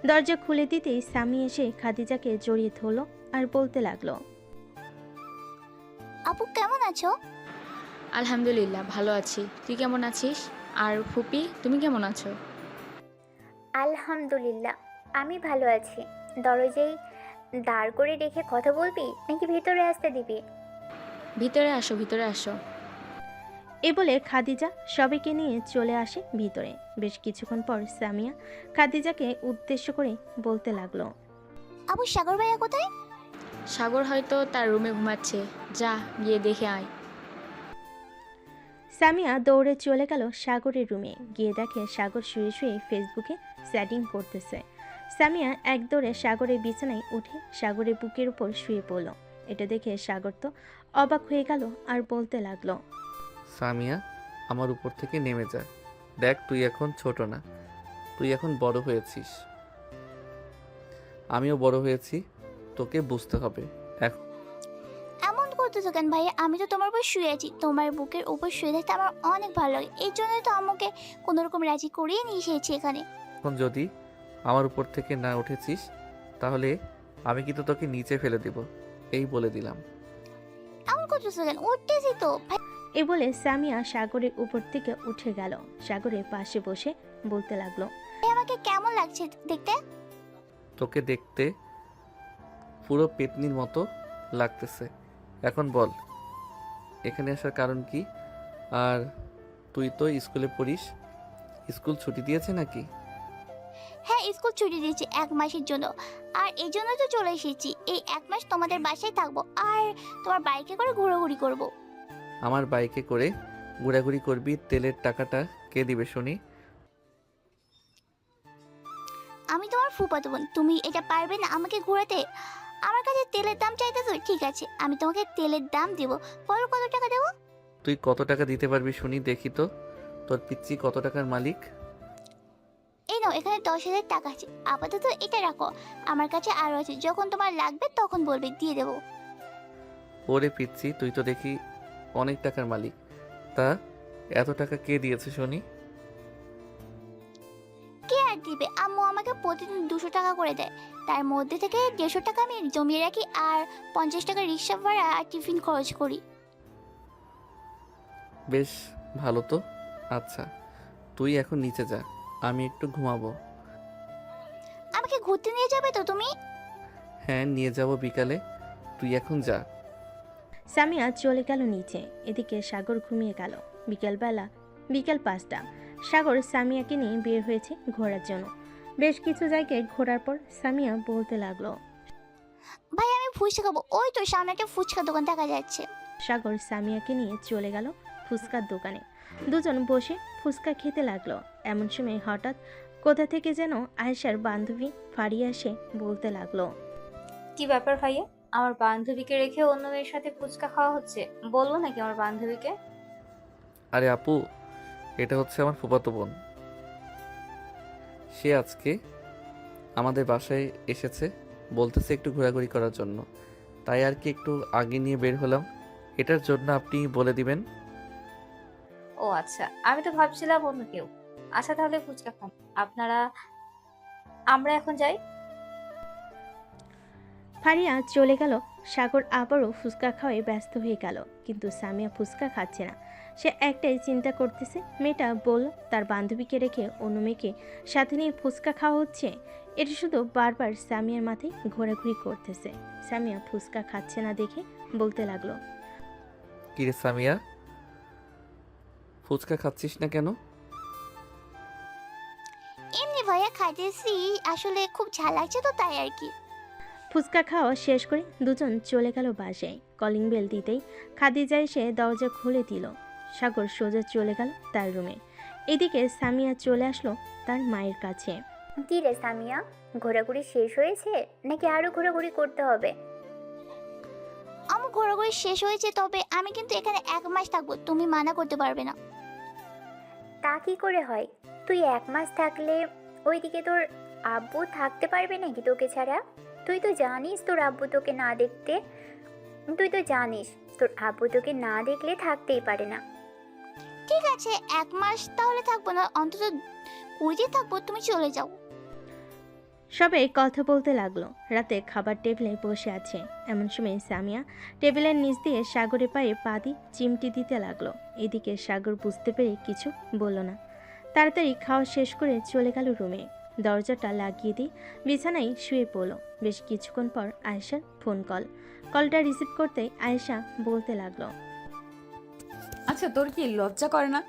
দরজা খুলে দিতেই সামি এসে খাদিজাকে জড়িয়ে ধরল আর বলতে লাগলো, আপু কেমন আছো? আলহামদুলিল্লাহ, ভালো আছি, তুই কেমন আছিস? আর ফুপি, তুমি কেমন আছো? আলহামদুলিল্লাহ, আমি ভালো আছি। দরজায় দাঁড় করে রেখে কথা বলবি নাকি ভিতরে আসতে দিবি? ভিতরে আসো, ভিতরে আসো। এ বলে খাদিজা সবাইকে নিয়ে চলে আসে ভিতরে। বেশ কিছুক্ষণ পর সামিয়া খাদিজাকে উদ্দেশ্য করে বলতে লাগলো, আপু সাগর ভাইয়া কোথায়? সাগর হয়তো তার রুমে ঘুমাচ্ছে, যা গিয়ে দেখে আয়। সামিয়া দৌড়ে চলে গেল সাগরের রুমে। গিয়ে দেখে সাগর শুয়ে শুয়ে ফেসবুকে চ্যাটিং করতেছে। সামিয়া এক দৌড়ে সাগরের বিছানায় উঠে সাগরের বুকের উপর শুয়ে পড়ল। এটা দেখে সাগর তো অবাক হয়ে গেল আর বলতে লাগলো, সামিয়া, আমার উপর থেকে নেমে যা। দেখ, তুই এখন ছোট না, তুই এখন বড় হয়েছিস, আমিও বড় হয়েছি, তোকে বুঝতে হবে। এমন করতেছো কেন ভাইয়া? আমি তো তোমার উপর শুয়ে আছি, তোমার বুকের উপর শুয়ে থাকতে আমার অনেক ভালো লাগে, এই জন্যই তো আমাকে কোনোরকম রাজি করিয়ে নিয়ে এসেছি এখানে। এখন যদি আমার উপর থেকে না উঠেছিস তাহলে আমি কিন্তু তোকে নিচে ফেলে দিব, এই বলে দিলাম। এমন করতেছো কেন? উঠতেছি তো। এ বলে সামিয়া সাগরের উপর থেকে উঠে গেল। সাগরের পাশে বসে বলতে লাগলো, আমাকে কেমন লাগছে দেখতে? তোকে দেখতে পুরো পেতনির মতো লাগতেছে। এখন বল, এখানে আসার কারণ কি? আর তুই তো স্কুলে পড়িস, স্কুল ছুটি দিয়েছে নাকি? হ্যাঁ, স্কুল ছুটি দিয়েছি 1 মাসের জন্য, আর এই জন্য তো চলে এসেছি। এই 1 মাস তোমাদের বাসায় থাকবো আর তোমার বাইকে করে ঘোরাঘুরি করব। আমার বাইকে করে ঘোরাঘুরি করবি, তেলের টাকাটা কে দিবে শুনি? আমি তোমার ফুফাতো বোন, তুমি এটা পারবে না আমাকে ঘোরাতে? আমার কাছে তেলের দাম চাইতেছো, ঠিক আছে আমি তোমাকে তেলের দাম দেব। বলো কত টাকা দেবো? তুই কত টাকা দিতে পারবি শুনি, দেখি তো তোর পিচ্চি কত টাকার মালিক। এই নাও, এখানে 10,000 টাকা আছে, আপাতত এটা রাখো। আমার কাছে আরও আছে, যখন তোমার লাগবে তখন বলবে, দিয়ে দেবো। ওরে পিচ্চি, তুই তো দেখি অনেক টাকার মালিক। তা এত টাকা কে দিয়েছে শুনি? কে আর দিবে, আম্মু আমাকে প্রতিদিন 200 টাকা করে দেয়। তার মধ্যে থেকে 150 টাকা আমি জমিয়ে রাখি, আর 50 টাকা রিক্সা ভাড়া আর টিফিন খরচ করি। বেশ ভালো তো। আচ্ছা তুই এখন নিচে যা, আমি একটু ঘুমাবো। আমাকে ঘুরতে নিয়ে যাবে তো তুমি? হ্যাঁ নিয়ে যাব বিকালে, তুই এখন যা। সামিয়া চলে গেল নিচে। এদিকে সাগর ঘুমিয়ে গেল। বিকেল 5টা। সাগর সামিয়াকে নিয়ে বের হয়েছে ঘোরার জন্য। বেশ কিছু জায়গায় ঘোরার পর সামিয়া বলতে লাগলো, ভাই আমি ফুচকা খাবো, ওই তো সামনে একটা ফুচকা দোকান দেখা যাচ্ছে। সাগর সামিয়াকে নিয়ে চলে গেল ফুচকার দোকানে। দুজন বসে ফুচকা খেতে লাগলো। এমন সময় হঠাৎ কোথা থেকে যেন আয়েশার বান্ধবী ফারিয়া এসে বলতে লাগলো, কি ব্যাপার ভাইয়া, আমার বান্ধবীকে রেখে অন্য মেয়ের সাথে ফুচকা খাওয়া হচ্ছে? বলবো নাকি আমার বান্ধবীকে? আরে আপু, এটা হচ্ছে আমার ফুফাতো বোন। সে আজকে আমাদের বাসায় এসেছে, বলতেছে একটু ঘোরাঘুরি করার জন্য, তাই আর কি একটু আগে নিয়ে বের হলাম। এটার জন্য আপনি বলে দিবেন। ও আচ্ছা, আমি তো ভাবছিলাম অন্য কেউ। আচ্ছা তাহলে ফুচকা খান আপনারা, আমরা এখন যাই। ফারিয়া চলে গেল। সাগর আবারও ফুচকা খাওয়ায় ব্যস্ত হয়ে গেল, কিন্তু সামিয়া ফুচকা খাচ্ছে না। সে একটাই চিন্তা করতেছে, মেয়েটা বলল তার বান্ধবীকে রেখে অন্য মেয়েকে সাথে নিয়ে ফুচকা খাওয়া হচ্ছে। এটা শুধু বারবার সামিয়ার মাথায় ঘোরাঘুরি করতেছে। সামিয়া ফুচকা খাচ্ছে না দেখে বলতে লাগলো, কিরে সামিয়া, ফুচকা খাচ্ছিস না কেন? এমনি ভাইয়া খাইতেছি, আসলে খুব ঝাল লাগছে তো তাই আর কি। ফুচকা খাওয়া শেষ করে দুজন চলে গেল বাসায়। কলিং বেল দিতেই খাদিজা এসে দরজা খুলে দিল। সাগর সোজা চলে গেল তার রুমে। এদিকে সামিয়া চলে আসলো তার মায়ের কাছে। কি রে সামিয়া, ঘোরাঘুরি শেষ হয়েছে নাকি আরো ঘোরাঘুরি করতে হবে? আমার ঘোরাঘুরি শেষ হয়েছে, তবে আমি কিন্তু এখানে 1 মাস থাকবো, তুমি মানা করতে পারবে না। তা কি করে হয়? তুই 1 মাস থাকলে ওইদিকে তোর আব্বু থাকতে পারবে নাকি তোকে ছাড়া? তুই তো জানিস তোর আব্বু তোকে না দেখলে থাকতেই পারে না। ঠিক আছে 1 মাস তাহলে থাকবো না, অন্তত 20 দিন থাকবো, তুমি চলে যাও। সবাই কথা বলতে লাগলো। রাতে খাবার টেবিলে বসে আছে। এমন সময় সামিয়া টেবিলের নিচ দিয়ে সাগরের পায়ে পা দিয়ে চিমটি দিতে লাগলো। এদিকে সাগর বুঝতে পেরে কিছু বলল না। তাড়াতাড়ি খাওয়া শেষ করে চলে গেল রুমে। দরজাটা লাগিয়ে দিয়ে বিছানায় শুয়ে পড়ল। বেশ কিছুক্ষণ পর আয়েশার ফোন কলটা রিসিভ করতেই আয়েশা বলতে লাগলো, আচ্ছা তোর কি লজ্জা করে না?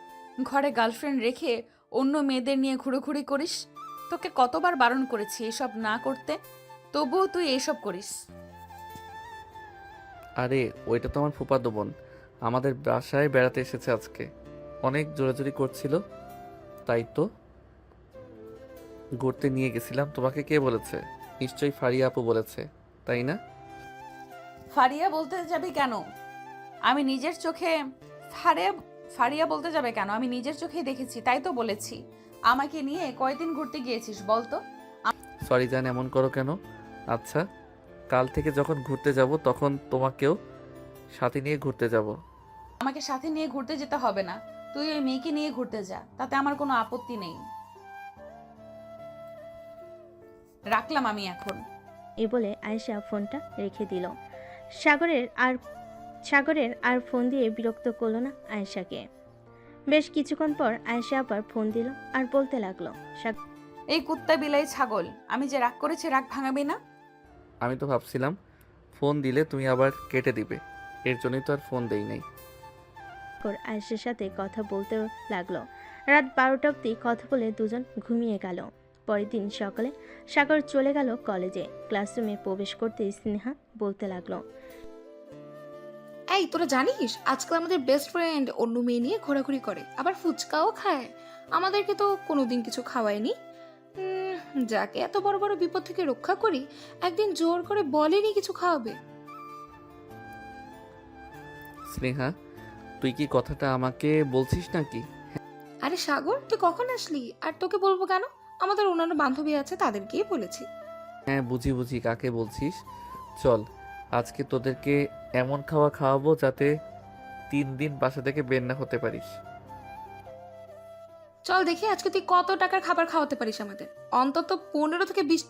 ঘরে গার্লফ্রেন্ড রেখে অন্য মেয়েদের নিয়ে ঘুরোঘুরি করিস। তোকে কতবার বারণ করেছি এসব না করতে, তবুও তুই এসব করিস। আরে ওইটা তো আমার ফুফাতো বোন, আমাদের বাসায় বেড়াতে এসেছে আজকে। অনেক জোরাজুরি করছিল, তাই তো ঘুরতে নিয়ে গেছিলাম। তোমাকে কে বলেছে? নিশ্চয়ই ফারিয়া আপু বলেছে, তাই না? ফারিয়া বলতে যাবে কেন? আমি নিজের চোখে ফারিয়া বলতে যাবে কেন? আমি নিজের চোখেই দেখেছি, তাই তো বলেছি। আমাকে নিয়ে কয়দিন ঘুরতে গিয়েছিস বলতো? সরি জান, এমন করো কেন? আচ্ছা কাল থেকে যখন ঘুরতে যাব তখন তোমাকেও সাথে নিয়ে ঘুরতে যাব। আমাকে সাথে নিয়ে ঘুরতে যেতে হবে না, তুই ওই মেয়েকে নিয়ে ঘুরতে যা, তাতে আমার কোনো আপত্তি নেই। রাখলাম আমি এখন। এ বলে আয়েশা ফোনটা রেখে দিল। সাগরের আর ফোন দিয়ে বিরক্ত করলো না আয়েশাকে। বেশ কিছুক্ষণ পর আয়েশা আবার ফোন দিল আর বলতে লাগলো, এই কুত্তা বিলাই ছাগল, আমি যে রাগ করেছি রাগ ভাঙাবি না? আমি তো ভাবছিলাম ফোন দিলে তুমি আবার কেটে দিবে, এর জন্যই তো আর ফোন দেই নাই। আয়েশার সাথে কথা বলতে লাগলো। রাত 12টা অবধি কথা বলে দুজন ঘুমিয়ে গেল। পরের দিন সকালে সাগর চলে গেল কলেজে। ক্লাসরুমে প্রবেশ করতে স্নেহা বলতে লাগলো, এই তোরা জানিস আজকাল আমাদের বেস্ট ফ্রেন্ড অন্য মেয়ে নিয়ে ঘোরাঘুরি করে, আবার ফুচকাও খায়। আমাদেরকে তো কোনোদিন কিছু খাওয়ায়নি। যাকে এত বড় বড় বিপদ থেকে রক্ষা করি, একদিন জোর করে বলেনি কিছু খাওয়াবে। স্নেহা, তুই কি কথাটা আমাকে বলছিস নাকি? আরে সাগর, তুই কখন আসলি? আর তোকে বলবো কেন? আমাদের অন্যান্য বান্ধবী আছে, তাদেরকেই বলেছি। হ্যাঁ বুঝি কাকে বলছিস। চল আজকে তোদেরকে এমন খাওয়াবো যাতে 3 দিন বাসা থেকে বের না হতে পারিস। চল দেখি আজকে তুই কত টাকার খাবার খাওয়াতে পারিস আমাদের। অন্তত 15 থেকে 20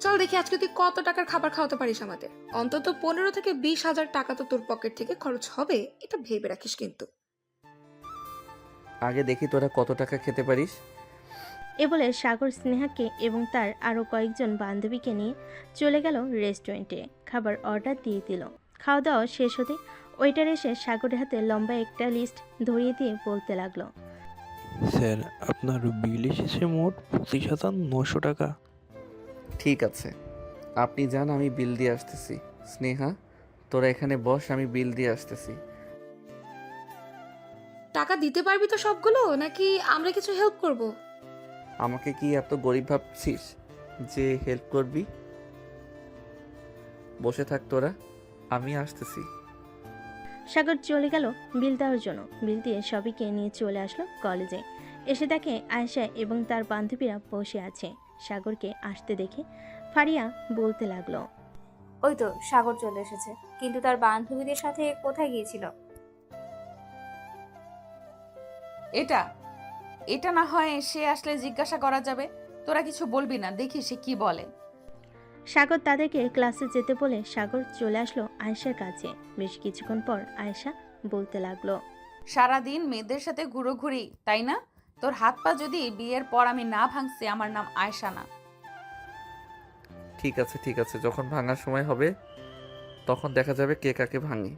চল দেখি আজকে তুই কত টাকার খাবার খাওয়াতে পারিস আমাদের। অন্তত 15 থেকে 20 হাজার টাকা তো তোর পকেট থেকে খরচ হবে, এটা ভেবে রাখিস কিন্তু। আগে দেখি তোরা কত টাকা খেতে পারিস। এ বলে সাগর স্নেহাকে এবং তার আরও কয়েকজন বান্ধবীকে নিয়ে চলে গেল রেস্টুরেন্টে। খাবার অর্ডার দিয়ে দিল। খাওয়া দাওয়া শেষ হতে ওয়েটার এসে সাগরের হাতে লম্বা একটা লিস্ট ধরিয়ে দিয়ে বলতে লাগলো, স্যার আপনার বিল এসেছে মোট 25,900 টাকা। ঠিক আছে, আপনি যান, আমি বিল দিয়ে আসতেছি। স্নেহা, তোরা এখানে বস, আমি বিল দিয়ে আসতেছি। টাকা দিতে পারবি তো সবগুলো, নাকি আমরা কিছু হেল্প করব? আমাকে কি এত গরিব ভাবছিস যে হেল্প করবি? বসে থাক তোরা, আমি আসতেছি। সাগর চলে গেল বিল দেওয়ার জন্য। বিল দিয়ে সবাইকে নিয়ে চলে আসলো কলেজে। এসে দেখে আয়েশা এবং তার বান্ধবীরা বসে আছে। সাগরকে আসতে দেখে ফারিয়া বলতে লাগলো, ওই তো সাগর চলে এসেছে, কিন্তু তার বান্ধবীদের সাথে কোথায় গিয়েছিল? এটা এটা না হয় সে আসলে জিজ্ঞাসা করা যাবে। তোরা কিছু বলবি না, দেখি সে কি বলে। সাগর তাদেরকে ক্লাসে যেতে বলে সাগর চলে আসলো আয়েশার কাছে। বেশ কিছুক্ষণ পর আয়েশা বলতে লাগলো, সারাদিন মেয়েদের সাথে ঘুরোঘুরি, তাই না? তোর হাত পা যদি বিয়ের পর আমি না ভাঙছি, আমার নাম আয়েশা না। ঠিক আছে ঠিক আছে, যখন ভাঙার সময় হবে তখন দেখা যাবে কে কাকে ভাঙে।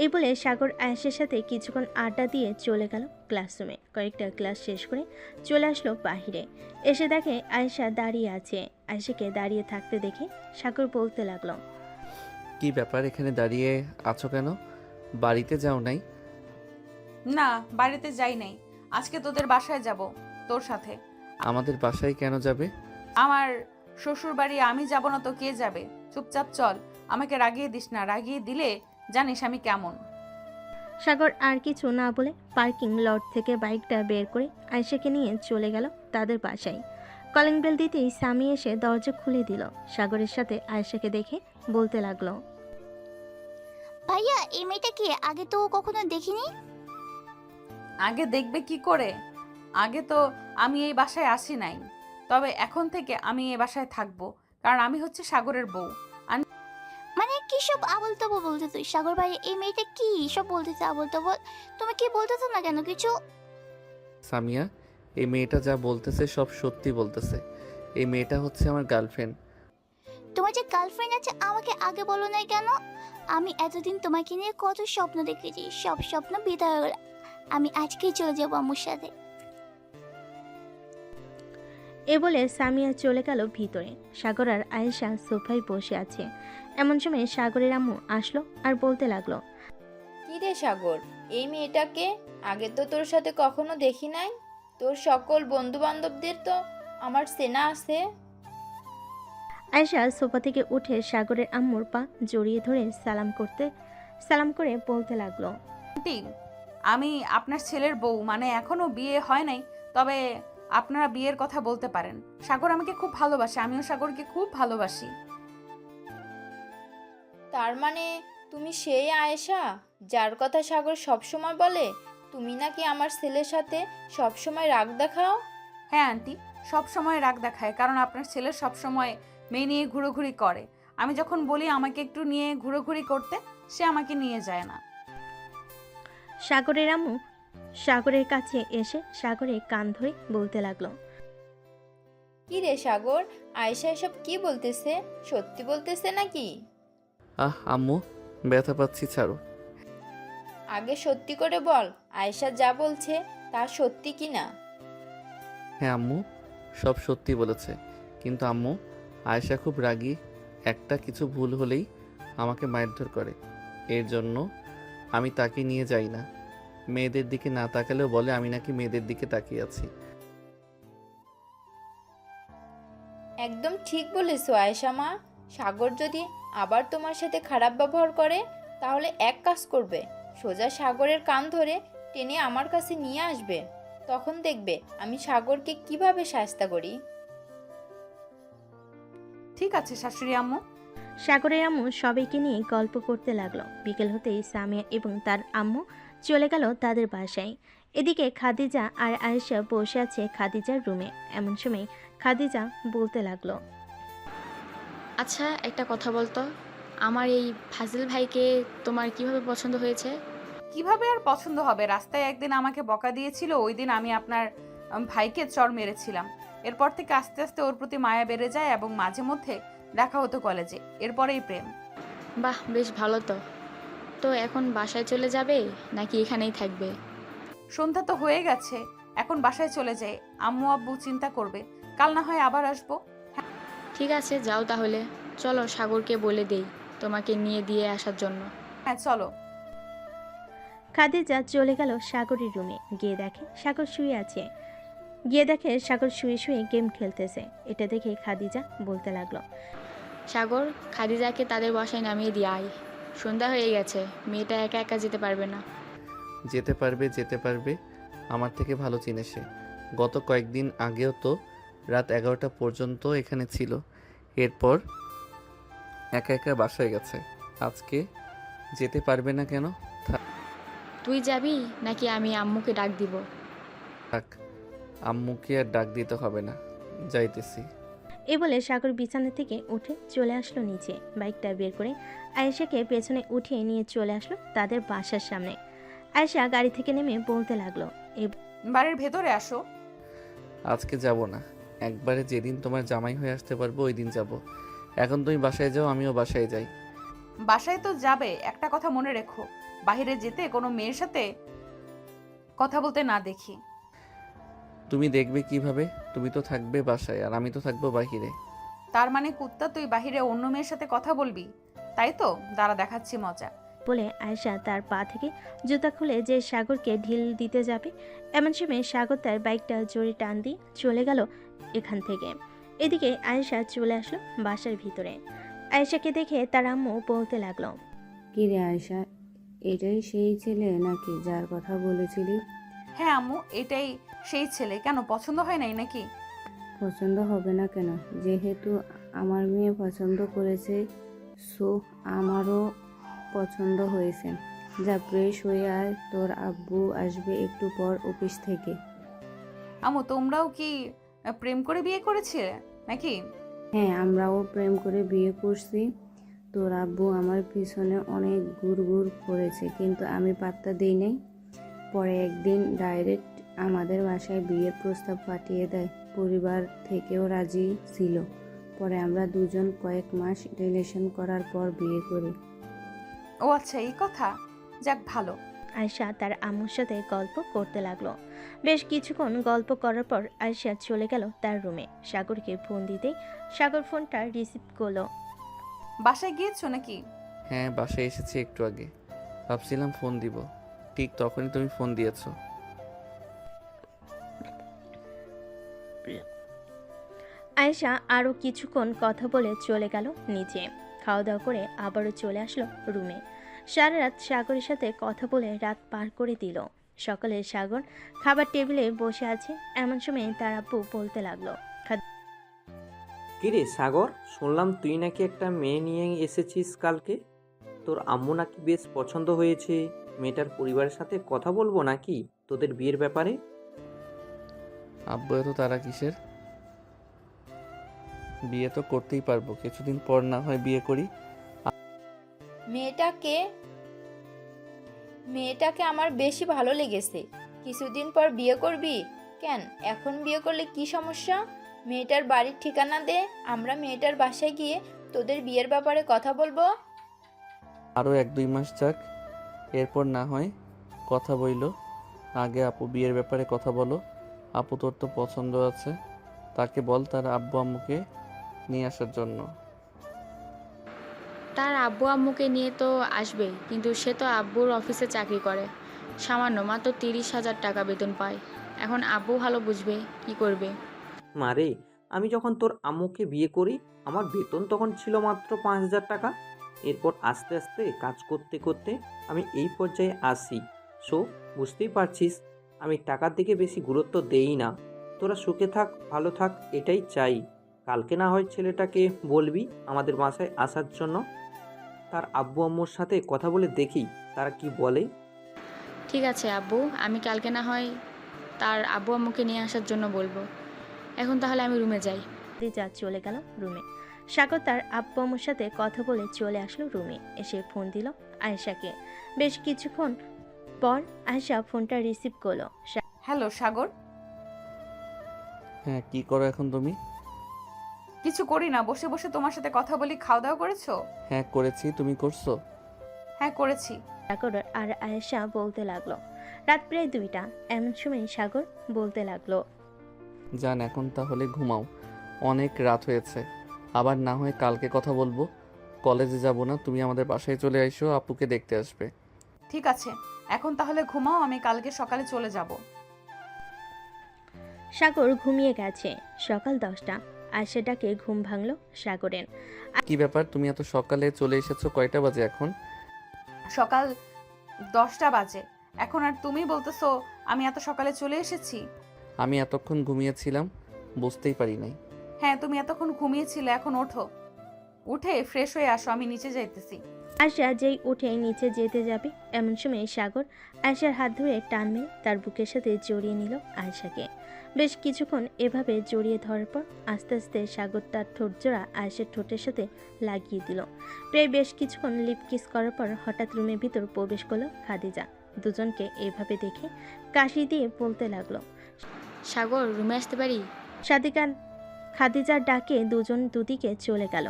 এই বলে সাগর আয়েশার সাথে কিছুক্ষণ আড্ডা দিয়ে চলে গেল ক্লাসরুমে। কয়েকটা ক্লাস শেষ করে চলে আসলো বাহিরে। এসে দেখে আয়েশা দাঁড়িয়ে আছে। আয়েশাকে দাঁড়িয়ে থাকতে দেখে সাগর বলতে লাগলো, কি ব্যাপার, এখানে দাঁড়িয়ে আছো কেন? বাড়িতে যাও নাই? না, বাড়িতে যাই নাই, আজকে তোদের বাসায় যাব তোর সাথে। আমাদের বাসায় কেন যাবে? আমার শ্বশুর বাড়ি আমি যাব না তো কে যাবে? চুপচাপ চল, আমাকে রাগিয়ে দিস না, রাগিয়ে দিলে জানিস আমি কেমন। সাগর আর কিছু না বলে পার্কিং লট থেকে বাইকটা বের করে আয়েশাকে নিয়ে চলে গেল তাদের বাসায়। কলিং বেল দিতেই স্বামী এসে দরজা খুলে দিল। সাগরের সাথে আয়েশাকে দেখে বলতে লাগলো, ভাইয়া, এই মেয়েটা কি? আগে তো কখনো দেখিনি। আগে দেখবে কি করে? আগে তো আমি এই বাসায় আসি নাই, তবে এখন থেকে আমি এই বাসায় থাকবো, কারণ আমি হচ্ছে সাগরের বউ। মানে কি সব আবল তাবল বলতে তুই? সাগর ভাই, এই মেয়েটা কি সব বলতেছে আবল তাবল? তুমি কি বলতেছো না কেন কিছু? সামিয়া, এই মেয়েটা যা বলতেছে সব সত্যি বলতেছে। এই মেয়েটা হচ্ছে আমার গার্লফ্রেন্ড। তোমার যে গার্লফ্রেন্ড আছে আমাকে আগে বলো নাই কেন? আমি এতদিন তোমাকে নিয়ে কত স্বপ্ন দেখেছি, সব স্বপ্ন বিদায় হয়ে গেল। আমি আজকেই চলে যাবো আম্মুর সাথে। এ বলে সামিয়া চলে গেল ভিতরে। সাগর আর আয়েশা সোফায় বসে আছে। এমন সময় সাগরের আম্মু আসলো আর বলতে লাগলো, কি রে সাগর, এই মেয়েটাকে আগে তো তোর সাথে কখনো দেখি নাই। তোর সকল বন্ধু বান্ধবদের তো আমার চেনা আছে। আয়েশা সোফা থেকে উঠে সাগরের আম্মুর পা জড়িয়ে ধরে সালাম করে বলতে লাগলো, আন্টি, আমি আপনার ছেলের বউ, মানে এখনো বিয়ে হয় নাই, তবে আপনারা বিয়ের কথা বলতে পারেন। সাগর আমাকে খুব ভালোবাসে, আমিও সাগরকে খুব ভালোবাসি। তার মানে তুমি সেই আয়েশা যার কথা সাগর সবসময় বলে? তুমি নাকি আমার ছেলের সাথে সবসময় রাগ দেখাও? হ্যাঁ আন্টি, সব সময় রাগ দেখায়, কারণ আপনার ছেলে সব সময় মেয়ে নিয়ে ঘুরোঘুরি করে। আমি যখন বলি আমাকে একটু নিয়ে ঘুরোঘুরি করতে, সে আমাকে নিয়ে যায় না। সাগরের আম্মু সাগরের কাছে এসে সাগরের কান ধরে বলতে লাগলো, কি রে সাগর, আয়েশা এসব কি বলতেছে? সত্যি বলতেছে নাকি? আম্মু, ব্যথা পাচ্ছি, ছাড়ো। আগে সত্যি করে বল, আয়েশা যা বলছে তা সত্যি কি না? হ্যাঁ আম্মু, সব সত্যি বলেছে। কিন্তু আম্মু, আয়েশা খুব রাগী। একটা কিছু ভুল হলেই আমাকে মারধর করে। এর জন্য আমি তাকে নিয়ে যাই না। মেয়েদের দিকে না তাকালেও বলে আমি নাকি মেয়েদের দিকে তাকিয়ে আছি। একদম ঠিক বলেছো আয়েশা মা। সাগর যদি আবার তোমার সাথে খারাপ ব্যবহার করে তাহলে এক কাজ করবে, সোজা সাগরের কান ধরে টেনে আমার কাছে নিয়ে আসবে। তখন দেখবে আমি সাগরকে কিভাবে শায়েস্তা করি। ঠিক আছে শাশুড়ি আম্মু। সাগরের আম্মু সবাইকে নিয়ে গল্প করতে লাগলো। বিকেল হতেই সামিয়া এবং তার আম্মু চলে গেল তাদের বাসায়। এদিকে খাদিজা আর আয়েশা বসে আছে খাদিজার রুমে। এমন সময় খাদিজা বলতে লাগলো, আচ্ছা একটা কথা বলতো, আমার এই ফাজিল ভাইকে তোমার কিভাবে পছন্দ হয়েছে? কিভাবে আর পছন্দ হবে? রাস্তায় একদিন আমাকে বকা দিয়েছিল, ওই দিন আমি আপনার ভাইকে চড় মেরেছিলাম। এরপর থেকে আস্তে আস্তে ওর প্রতি মায়া বেড়ে যায় এবং মাঝে মধ্যে দেখা হতো কলেজে, এরপরেই প্রেম। বাহ, বেশ ভালো তো। তো এখন বাসায় চলে যাবে নাকি এখানেই থাকবে? সন্ধ্যা তো হয়ে গেছে, এখন বাসায় চলে যাই। আম্মু আব্বু চিন্তা করবে, কাল না হয় আবার আসবো। ঠিক আছে, যাও তাহলে। চলো সাগরকে বলে দেই তোমাকে নিয়ে দিয়ে আসার জন্য। হ্যাঁ চলো। খাদিজা চলে গেল সাগরের রুমে। গিয়ে দেখে সাগর শুয়ে শুয়ে গেম খেলতেছে। এটা দেখে খাদিজা বলতে লাগলো, সাগর, খাদিজাকে তাদের বাসায় নামিয়ে দিয়ে আয়। সন্ধ্যা হয়ে গেছে, মেয়েটা একা একা যেতে পারবে না। যেতে পারবে, আমার থেকে ভালো চিনে সে। গত কয়েকদিন আগেও তো রাত 11টা পর্যন্ত এখানে ছিল, এরপর একা একা বাসায় গেছে। আজকে যেতে পারবে না কেন? তুই যাবি নাকি আমি আম্মুকে ডাক দিব? থাক, আম্মুকে আর ডাক দিতে হবে না, যাইতেছি। এ বলে সাগর বিছানা থেকে উঠে চলে আসলো নিচে। বাইকটা বের করে আয়েশাকে পেছনে উঠিয়ে নিয়ে চলে আসলো তাদের বাসার সামনে। আয়েশা গাড়ি থেকে নেমে বলতে লাগলো, বাড়ির ভেতরে আসো। আজকে যাব না, একবারে যেদিন তোমার জামাই হয়ে আসতে পারবো ওই দিন যাব। এখন তুমি বাসায় যাও, আমিও বাসায় যাই। বাসায় তো যাবে, একটা কথা মনে রেখো, বাইরে যেতে কোনো মেয়ের সাথে কথা বলতে না দেখি। তুমি দেখবে কিভাবে? তুমি তো থাকবে বাসায় আর আমি তো থাকবো বাহিরে। তার মানে কুত্তা, তুই বাহিরে অন্য মেয়ের সাথে কথা বলবি, তাই তো? দাঁড়া, দেখাচ্ছি মজা। বলে আয়েশা তার পা থেকে জুতা খুলে যে সাগরকে ঢিল দিতে যাবে, এমন সময় সাগর তার বাইকটা জোরে টান দিয়ে চলে গেল এখান থেকে। এদিকে আয়েশা চলে আসলো বাসার ভিতরে। আয়েশাকে দেখে তার আম্মু বলতে লাগলো, কি রে আয়শা, এটাই সেই ছেলে নাকি যার কথা বলেছিলি? হ্যাঁ আম্মু, এটাই সেই ছেলে। কেন, পছন্দ হয় নাই নাকি? পছন্দ হবে না কেন? যেহেতু আমার মেয়ে পছন্দ করেছে, সো আমারও পছন্দ হয়েছে। যা ফ্রেশ হয়ে আয়, তোর আব্বু আসবে একটু পর অফিস থেকে। আম্মু, তোমরাও কি প্রেম করে বিয়ে করেছিলে নাকি? হ্যাঁ, আমরাও প্রেম করে বিয়ে করছি। তোর আব্বু আমার পিছনে অনেক ঘুরঘুর করেছে, কিন্তু আমি পাত্তা দিই নাই। পরে একদিন ডাইরেক্ট আমাদের বাসায় বিয়ের প্রস্তাব পাঠিয়ে দেয়। পরিবার থেকেও রাজি ছিল। পরে আমরা দুজন কয়েক মাস রিলেশন করার পর বিয়ে করি। ও আচ্ছা, এই কথা। যাক, ভালো। আয়েশা তার আম্মুর সাথে গল্প করতে লাগলো। বেশ কিছুক্ষণ গল্প করার পর আয়েশা চলে গেল তার রুমে। সাগরকে ফোন দিতেই সাগর ফোনটা রিসিভ করলো। বাসায় গিয়েছো নাকি? হ্যাঁ, বাসায় এসেছি একটু আগে। ভাবছিলাম ফোন দিব, ঠিক তখনই তুমি ফোন দিয়েছো। আয়েশা আরও কিছুক্ষণ কথা বলে চলে গেল নিচে। খাওয়া দাওয়া করে আবারও চলে আসলো রুমে। সারা রাত সাগরের সাথে কথা বলে রাত পার করে দিল। সকালে সাগর খাবার টেবিলে বসে আছে, এমন সময় তার আব্বু বলতে লাগলো, কিরে সাগর, শুনলাম তুই নাকি একটা মেয়ে নিয়ে এসেছিস কালকে। তোর আম্মু নাকি বেশ পছন্দ হয়েছে। মেয়েটার পরিবারের সাথে কথা বলবো নাকি তোদের বিয়ের ব্যাপারে? আব্বু এত তারা কিসের? বিয়ে তো করতেই পারবো, কিছুদিন পর না হয় বিয়ে করি। মেয়েটাকে আমার বেশি ভালো লেগেছে। কিছুদিন পর বিয়ে করবি? কেন, এখন বিয়ে করলে কি সমস্যা? মেয়েটার বাড়ির ঠিকানা দে, আমরা মেয়েটার বাসায় গিয়ে তোদের বিয়ের ব্যাপারে কথা বলবো। আরও 1-2 মাস যাক, এরপর না হয় কথা বইলো। আগে আপু বিয়ের ব্যাপারে কথা বলো। আপু তোর তো পছন্দ আছে, তাকে বল তার আব্বু আম্মুকে নিয়ে আসার জন্য। তার আব্বু আম্মুকে নিয়ে তো আসবে, কিন্তু সে তো আব্বুর অফিসে চাকরি করে, সামান্য মাত্র 30,000 টাকা বেতন পায়। এখন আব্বু ভালো বুঝবে কি করবে। মারে, আমি যখন তোর আম্মুকে বিয়ে করি আমার বেতন তখন ছিল মাত্র 5,000 টাকা। এরপর আস্তে আস্তে কাজ করতে করতে আমি এই পর্যায়ে আসি। সো বুঝতেই পারছিস আমি টাকার দিকে বেশি গুরুত্ব দেই না। তোরা সুখে থাক, ভালো থাক, এটাই চাই। কালকে না হয় ছেলেটাকে বলবি আমাদের বাসায় আসার জন্য। তার আব্বু আম্মুর সাথে কথা বলে দেখি তারা কি বলে। ঠিক আছে আব্বু, আমি কালকে না হয় তার আব্বু আম্মুকে নিয়ে আসার জন্য বলবো। এখন তাহলে আমি রুমে যাই। খাদিজা চলে গেল রুমে। সাগর তার আব্বু আম্মুর সাথে কথা বলে চলে আসলো রুমে। এসে ফোন দিল আয়েশাকে। বেশ কিছুক্ষণ পর আয়েশা ফোনটা রিসিভ করলো। হ্যালো সাগর। হ্যাঁ, কি করো এখন তুমি? কিছু করি না, বসে বসে তোমার সাথে কথা বলি। খাওয়া দাওয়া করেছো? হ্যাঁ করেছি, তুমি করছো? হ্যাঁ করেছি। সাগর আর আয়েশা বলতে লাগলো। রাত প্রায় 2টা। এমন সময় সাগর বলতে লাগলো, যান এখন তাহলে ঘুমাও, অনেক রাত হয়েছে। আবার না হয় কালকে কথা বলবো। কলেজে যাব না, তুমি আমাদের বাসায় চলে আইসো, আপুকে দেখতে আসবে। ঠিক আছে, এখন তাহলে ঘুমাও, আমি কালকে সকালে চলে যাব। সাগর ঘুমিয়ে গেছে। সকাল 10টা। আয়েশা ডাকে ঘুম ভাঙলো সাগরের। কি ব্যাপার, তুমি এত সকালে চলে এসেছো? কয়টা বাজে এখন? সকাল 10টা বাজে। এখন আর তুমি বলতেছো আমি এত সকালে চলে এসেছি? আমি এতক্ষণ ঘুমিয়েছিলাম, বুঝতেই পারি নাই। হ্যাঁ তুমি এতক্ষণ ঘুমিয়েছিলে, এখন ওঠো, উঠে ফ্রেশ হয়ে আসো, আমি নিচে যাইতেছি। আয়েশা যেই উঠে নিচে যেতে যাবে এমন সময় সাগর আয়েশার হাত ধরে টান মেরে তার বুকের সাথে জড়িয়ে নিল আয়েশাকে। বেশ কিছুক্ষণ এভাবে জড়িয়ে ধরার পর আস্তে আস্তে সাগর তার ঠোঁট জোড়া আয়েশার ঠোঁটের সাথে লাগিয়ে দিল। প্রায় বেশ কিছুক্ষণ লিপ কিস করার পর হঠাৎ রুমের ভিতর প্রবেশ করলো খাদিজা। দুজনকে এভাবে দেখে কাশি দিয়ে বলতে লাগলো, সাগর, রুমে আসতে পারি? সাদিকান খাদিজার ডাকে দুজন দুদিকে চলে গেল।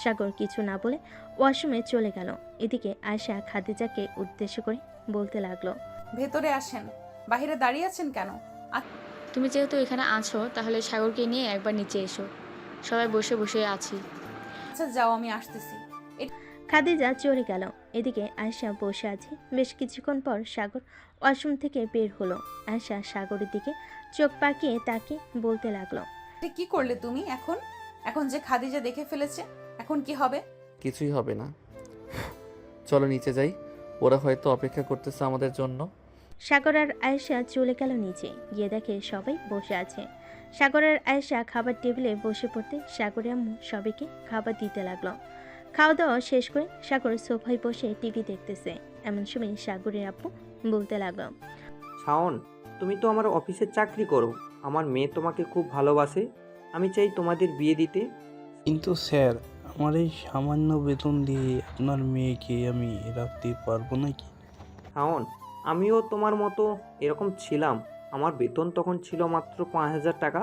সাগর কিছু না বলে ওয়াশরুমে চলে গেল। এদিকে আয়েশা খাদিজাকে উদ্দেশ্য করে বলতে লাগলো, ভেতরে আসেন, বাইরে দাঁড়িয়ে আছেন কেন? তুমি যেহেতু এখানে আছো তাহলে সাগরকে নিয়ে একবার নিচে এসো, সবাই বসে বসে আছি। আচ্ছা যাও, আমি আসতেছি। খাদিজা চলে গেল। এদিকে আয়েশা বসে আছে। বেশ কিছুক্ষণ পর সাগর ওয়াশরুম থেকে বের হলো। আয়েশা সাগরের দিকে চোখ পাকিয়ে তাকে বলতে লাগলো, কি করলে তুমি? এখন এখন যে খাদিজা দেখে ফেলেছে, এখন কি হবে? কিছুই হবে না, চলো নিচে যাই, ওরা হয়তো অপেক্ষা করতেছে আমাদের জন্য। সাগর আর আয়েশা চলে গেল নিচে। গিয়ে দেখে সবাই বসে আছে। সাগর আর আয়েশা খাবার টেবিলে বসে পড়তে সাগরের আম্মু সবাইকে খাবার দিতে লাগলো। খাওয়া দাওয়া শেষ করে সাগর সোফায় বসে টিভি দেখতেছে। এমন সময় সাগরের আব্বু বলতে লাগলো, শাওন, তুমি তো আমার অফিসে চাকরি করো, আমার মেয়ে তোমাকে খুব ভালোবাসে, আমি চাই তোমাদের বিয়ে দিতে। কিন্তু স্যার, আমার এই সামান্য বেতন দিয়ে আপনার মেয়েকে আমি রাখতে পারবো নাকি? শাওন, আমিও তোমার মতো এরকম ছিলাম। আমার বেতন তখন ছিল মাত্র 5,000 টাকা।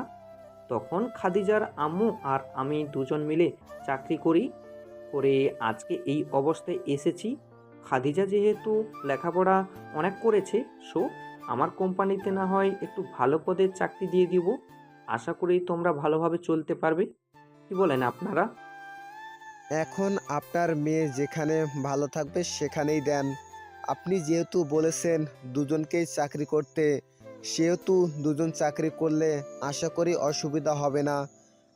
তখন খাদিজার আম্মু আর আমি দুজন মিলে চাকরি করে আজকে এই অবস্থায় এসেছি। খাদিজা যেহেতু লেখাপড়া অনেক করেছে, সো আমার কোম্পানিতে না হয় একটু ভালো পদের চাকরি দিয়ে দিব। আশা করি তোমরা ভালোভাবে চলতে পারবে। কি বলেন আপনারা? এখন আপনার মেয়ে যেখানে ভালো থাকবে সেখানেই দেন। আপনি যেহেতু বলেছেন দুজনকেই চাকরি করতে, সেহেতু দুজন চাকরি করলে আশা করি অসুবিধা হবে না।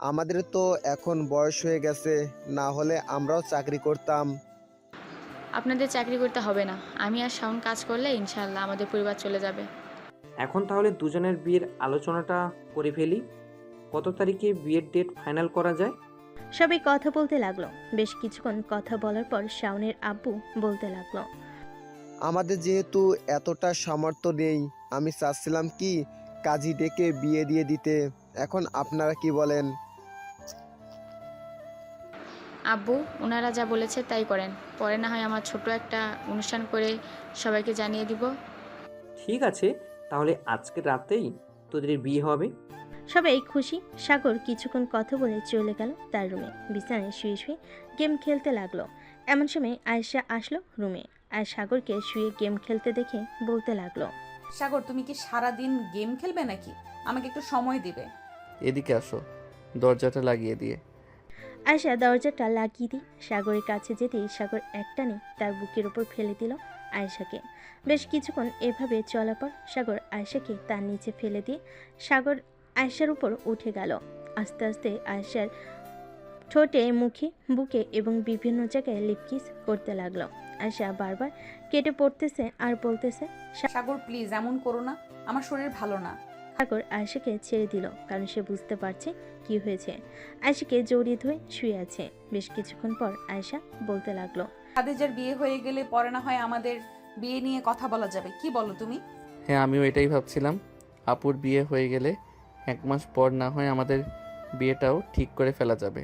আমাদের তো এখন বয়স হয়ে গেছে, না হলে আমরাও চাকরি করতাম। আপনাদের চাকরি করতে হবে না, আমি আর শাওন কাজ করলে ইনশাআল্লাহ আমাদের পরিবার চলে যাবে। এখন তাহলে দুজনের বিয়ের আলোচনাটা করে ফেলি। কত তারিখে বিয়ের ডেট ফাইনাল করা যায়? সবাই কথা বলতে লাগলো। বেশ কিছুক্ষণ কথা বলার পর শাওনের আব্বু বলতে লাগলো, আমাদের যেহেতু এতটা সামর্থ্য নেই, আমি চাচ্ছিলাম কি কাজী ডেকে বিয়ে দিয়ে দিতে। এখন আপনারা কি বলেন? আব্বু, ওনারা যা বলেছে তাই করেন, পরে না হয় আমার ছোট একটা অনুষ্ঠান করে সবাইকে জানিয়ে দিব। ঠিক আছে, তাহলে আজকে রাতেই তোদের বিয়ে হবে। সবাই খুশি। সাগর কিছুক্ষণ কথা বলে চলে গেল তার রুমে। বিছানায় শুয়ে শুয়ে গেম খেলতে লাগলো। এমন সময় আয়েশা আসলো রুমে আর সাগরকে শুয়ে গেম খেলতে দেখে বলতে লাগলো, সাগর তুমি কি সারা দিন গেম খেলবে নাকি? আমাকে একটু সময় দিবে। এদিকে আসো, দরজাটা লাগিয়ে দিয়ে। আয়েশা দরজাটা লাগিয়ে দিয়ে সাগরের কাছে যেতেই সাগর একটানে তার বুকের উপর ফেলে দিল আয়েশাকে। বেশ কিছুক্ষণ এভাবে চলার পর সাগর আয়েশাকে তার নিচে ফেলে দিয়ে সাগর আয়েশার উপর উঠে গেল। আস্তে আস্তে আয়েশার ঠোঁটে, মুখে, বুকে এবং বিভিন্ন জায়গায় লিপ কিস করতে লাগলো। আয়েশা বারবার কেটে পড়তেছে আর বলতেছে, সাগর প্লিজ এমন করো না, আমার শরীর ভালো না, সাগর আয়েশাকে ছেড়ে দিল, কারণ সে বুঝতে পারছে কি হয়েছে। আয়েশাকে জড়িয়ে ধরে শুয়ে আছে। বেশ কিছুক্ষণ পর আয়েশা বলতে লাগলো, খাদিজার বিয়ে হয়ে গেলে পরে না হয় আমাদের বিয়ে নিয়ে কথা বলা যাবে, কি বলো তুমি? হ্যাঁ, আমিও এটাই ভাবছিলাম। আপুর বিয়ে হয়ে গেলে 1 মাস পর না হয় আমাদের বিয়েটাও ঠিক করে ফেলা যাবে।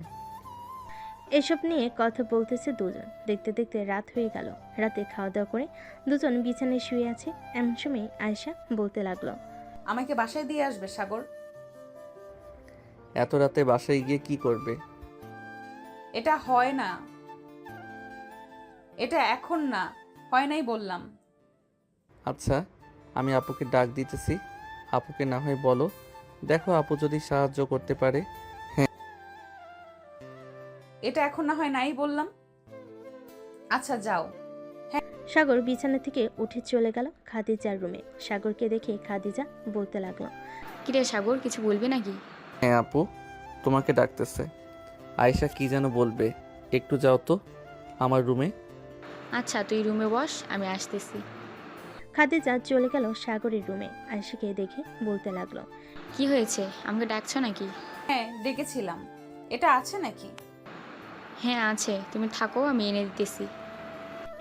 এসব নিয়ে কথা বলতেছে দুজন। দেখতে দেখতে রাত হয়ে গেল। রাতে খাওয়া দাওয়া করে দুজন বিছানায় শুয়ে আছে। এমন সময় আয়েশা বলতে লাগলো, আমাকে বাসায় দিয়ে আসবে সাগর। এত রাতে বাসায় গিয়ে কি করবে? এটা হয় না, এটা এখন না, হয় নাই বললাম। আচ্ছা, আমি আপুকে ডাক দিতেছি। আপুকে না হয় বলো, দেখো আপু যদি সাহায্য করতে পারে। এটা এখন না হয় নাই বললাম। আচ্ছা যাও। সাগর বিছানা থেকে উঠে চলে গেল খাদিজার রুমে। সাগরকে দেখে খাদিজা বলতে লাগলো, কিরে সাগর, কিছু বলবি নাকি? হ্যাঁ আপু, তোমাকে ডাকতেছে। আয়েশা কি যেন বলবে, একটু যাও তো আমার রুমে। আচ্ছা তুই রুমে বস, আমি আসতেছি। খাদিজা চলে গেল সাগরের রুমে। আয়েশাকে দেখে বলতে লাগলো, কি হয়েছে, আমাকে ডাকছো নাকি? হ্যাঁ ডেকেছিলাম, এটা আছে নাকি? হ্যাঁ আছে, তুমি থাকো, আমি এনে দিতেছি।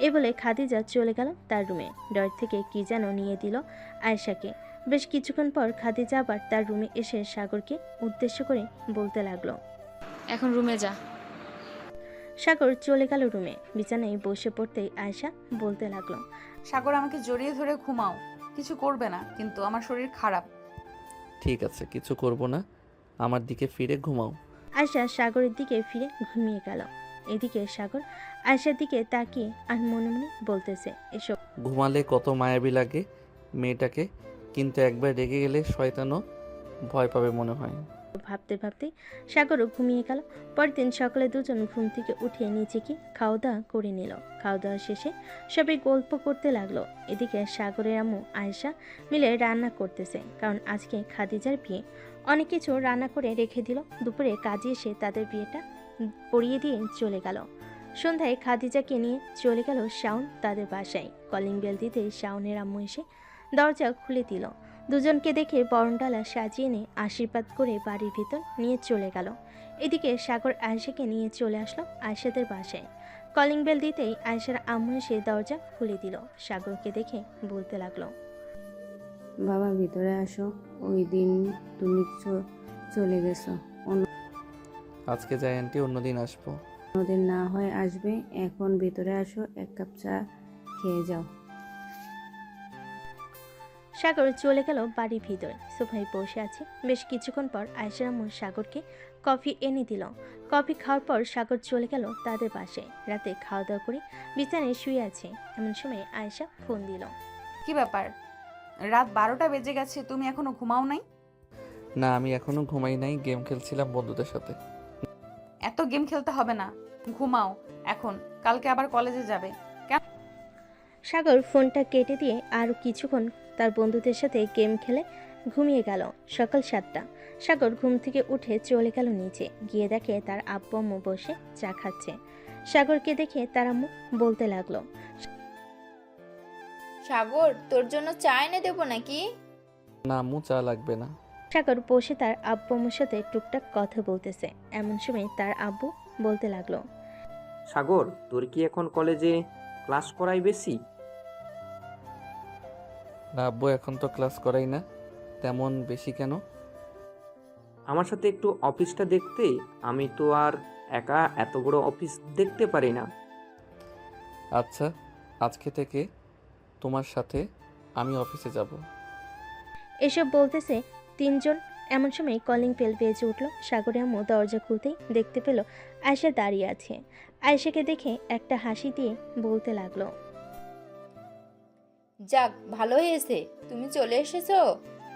এ বলে খাদিজা চলে গেল তার রুমে। ডর থেকে কি যেন নিয়ে দিল আয়েশাকে। বেশ কিছুক্ষণ পর খাদিজা আবার তার রুমে এসে সাগরকে উদ্দেশ্য করে বলতে লাগলো, এখন রুমে যা। সাগর চলে গেল রুমে। বিছানায় বসে পড়তেই আয়েশা বলতে লাগলো, সাগর আমাকে জড়িয়ে ধরে ঘুমাও, কিছু করবে না, কিন্তু আমার শরীর খারাপ। ঠিক আছে, কিছু করব না, আমার দিকে ফিরে ঘুমাও। আয়েশা সাগরের দিকে ফিরে ঘুমিয়ে গেল। এদিকে সাগর আয়েশার দিকে তাকিয়ে আর মনে মনে বলতেছে, এসব ঘুমালে কত মায়াবী লাগে মেয়েটাকে, কিন্তু একবার রেগে গেলে শয়তানও ভয় পাবে মনে হয়। ভাবতে ভাবতে সাগরও ঘুমিয়ে গেল। পরের দিন সকালে দুজন ঘুম থেকে উঠে নিচে গিয়ে খাওয়া দাওয়া করে নিল। খাওয়া দাওয়া শেষে সবাই গল্প করতে লাগলো। এদিকে সাগরের আম্মু আয়েশা মিলে রান্না করতেছে, কারণ আজকে খাদিজার বিয়ে। অনেক কিছু রান্না করে রেখে দিল। দুপুরে কাজে এসে তাদের বিয়েটা পড়িয়ে দিয়ে চলে গেল। সন্ধ্যায় খাদিজাকে নিয়ে চলে গেল শাওন তাদের বাসায়। কলিং বেল দিতে শাওনের আম্মু এসে দরজা খুলে দিল। দুজনকে দেখে বরণডালা সাজিয়ে নিয়ে আশীর্বাদ করে বাড়ির ভিতর নিয়ে চলে গেল। এদিকে সাগর আয়েশাকে নিয়ে চলে আসলো আয়েশাদের বাসায়। কলিং বেল দিতেই আয়েশার আম্মু এসে দরজা খুলে দিল। সাগরকে দেখে বলতে লাগলো, বাবা ভিতরে আসো, ওই দিন তুমি চলে গেছো, আজকে যাই আন্টি, অন্যদিন আসবো। অন্যদিন না হয় আসবে, এখন ভিতরে আসো, 1 কাপ চা খেয়ে যাও। সাগর চলে গেল বাড়ির ভিতর। সোফায় বসে আছে। বেশ কিছুক্ষণ পর আয়েশার আম্মু সাগরকে কফি এনে দিল। কফি খাওয়ার পর সাগর চলে গেল তাদের বাসায়। রাতে খাওয়া দাওয়া করে বিছানায় শুয়ে আছে। এমন সময় আয়েশা ফোন দিল। কি ব্যাপার, রাত 12টা বেজে গেছে, তুমি এখনো ঘুমাও নাই? না, আমি এখনো ঘুমাই নাই, গেম খেলছিলাম বন্ধুদের সাথে। এত গেম খেলতে হবে না, ঘুমাও এখন, কালকে আবার কলেজে যাবে। সাগর ফোনটা কেটে দিয়ে আরও কিছুক্ষণ তার বন্ধুদের সাথে গেম খেলে ঘুমিয়ে গেল। সকাল 7টা। সাগর ঘুম থেকে উঠে চলে গেল নিচে। গিয়ে দেখে তার আব্বু আম্মু বসে চা খাচ্ছে। সাগরকে দেখে তার আম্মু বলতে লাগলো, সাগর তোর জন্য চা এনে দেবো নাকি? না আম্মু, চা লাগবে না। সাগর বসে তার আব্বু আম্মুর সাথে টুকটাক কথা বলতেছে। এমন সময় তার আব্বু বলতে লাগলো, সাগর, তোর কি এখন কলেজে ক্লাস করাই বেশি? না আব্বু, এখন তো ক্লাস করাই না, তেমন বেশি কেন? আমার সাথে একটু অফিসটা দেখতে, আমি তো আর একা এত বড় অফিস দেখতে পারি না। আচ্ছা, আজকে থেকে তোমার সাথে আমি অফিসে যাব। এসব বলতেছে তিনজন। এমন সময় কলিং বেল বেজে উঠল। সাগরের আম্মু দরজা খুলতেই দেখতে পেল আয়েশা দাঁড়িয়ে আছে। আয়েশাকে দেখে একটা হাসি দিয়ে বলতে লাগলো, যাক ভালো হয়েছে তুমি চলে এসেছো।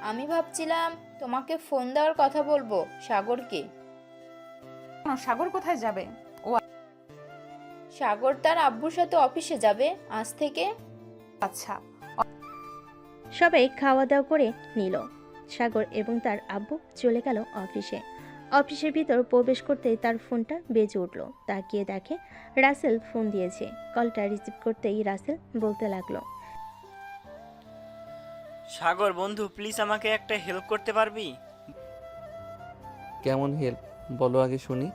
আমি ভাবছিলাম তোমাকে ফোন দেওয়ার কথা বলবো সাগরকে। সাগর কোথায় যাবে? সাগর তার আব্বুর সাথে অফিসে যাবে আজ থেকে। আচ্ছা। সবাই খাওয়া দাওয়া করে নিল। সাগর এবং তার আব্বু চলে গেল অফিসে। অফিসের ভিতর প্রবেশ করতেই তার ফোনটা বেজে উঠল। তাকিয়ে দেখে রাসেল ফোন দিয়েছে। কলটা রিসিভ করতেই রাসেল বলতে লাগলো, সাগর বন্ধু, প্লিজ আমাকে একটা হেল্প করতে পারবি? কেমন হেল্প বলো আগে শুনি।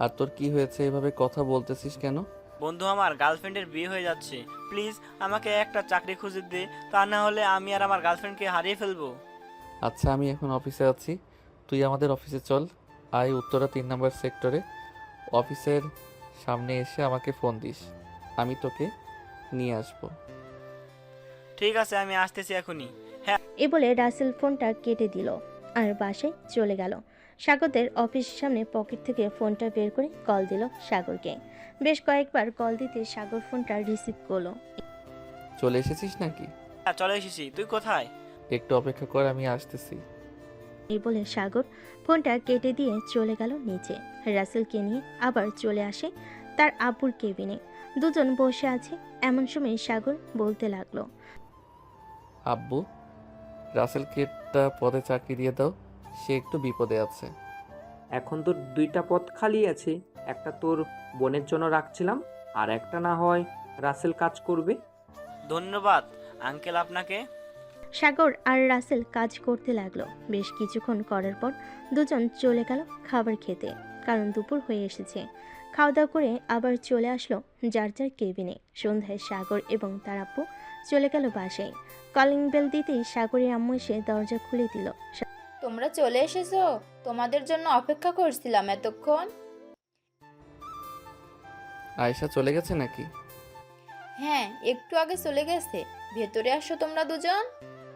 আর তোর কি হয়েছে, এভাবে কথা বলতেছিস কেন? বন্ধু, আমার গার্লফ্রেন্ডের বিয়ে হয়ে যাচ্ছে, প্লিজ আমাকে একটা চাকরি খুঁজে দে, তা না হলে আমি আর আমার গার্লফ্রেন্ডকে হারিয়ে ফেলবো। আচ্ছা, আমি এখন অফিসে আছি, তুই আমাদের অফিসে চল। আয় উত্তরা 3 নম্বর সেক্টরে। অফিসের সামনে এসে আমাকে ফোন দিস, আমি তোকে নিয়ে আসবো। ঠিক আছে, আমি আসতেছি এখনই। হ্যাঁ। এ বলে রাসেল ফোনটা কেটে দিল আর বাসায় চলে গেল। সাগরদের অফিসের সামনে পকেট থেকে ফোনটা বের করে কল দিল সাগরকে। বেশ কয়েকবার কল দিতে সাগর ফোনটা রিসিভ করলো। চলে এসেছিস নাকি? হ্যাঁ, চলে এসেছি। তুই কোথায়? একটু অপেক্ষা কর, আমি আসতেছি। এই বলে সাগর ফোনটা কেটে দিয়ে চলে গেল নিচে। রাসেলকে নিয়ে আবার চলে আসে তার আব্বুর কেবিনে। দুজন বসে আছে। এমন সময় সাগর বলতে লাগলো, আব্বু, রাসেলকে একটা পদে চাকরি দিয়ে দাও, সে একটু বিপদে আছে। এখন তোর 2টা পদ খালি আছে, একটা তোর বোনের জন্য রাখছিলাম, আর একটা না হয় রাসেল কাজ করবে। ধন্যবাদ আঙ্কেল আপনাকে। সাগর আর রাসেল কাজ করতে লাগলো। বেশ কিছুক্ষণ করার পর দুজন চলে গেল খাবার খেতে, কারণ দুপুর হয়ে এসেছে। খাওয়া দাওয়া করে আবার চলে আসলো যার যার কেবিনে। সন্ধ্যায় সাগর এবং তার আব্বু চলে গেল বাসায়। কলিং বেল দিতেই সাগরের আম্মু এসে দরজা খুলে দিল। তোমরা চলে এসেছো? তোমাদের জন্য অপেক্ষা করছিলাম এতক্ষণ। আয়েশা চলে গেছে নাকি? হ্যাঁ, একটু আগে চলে গেছে। ভেতরে আসো তোমরা দুজন।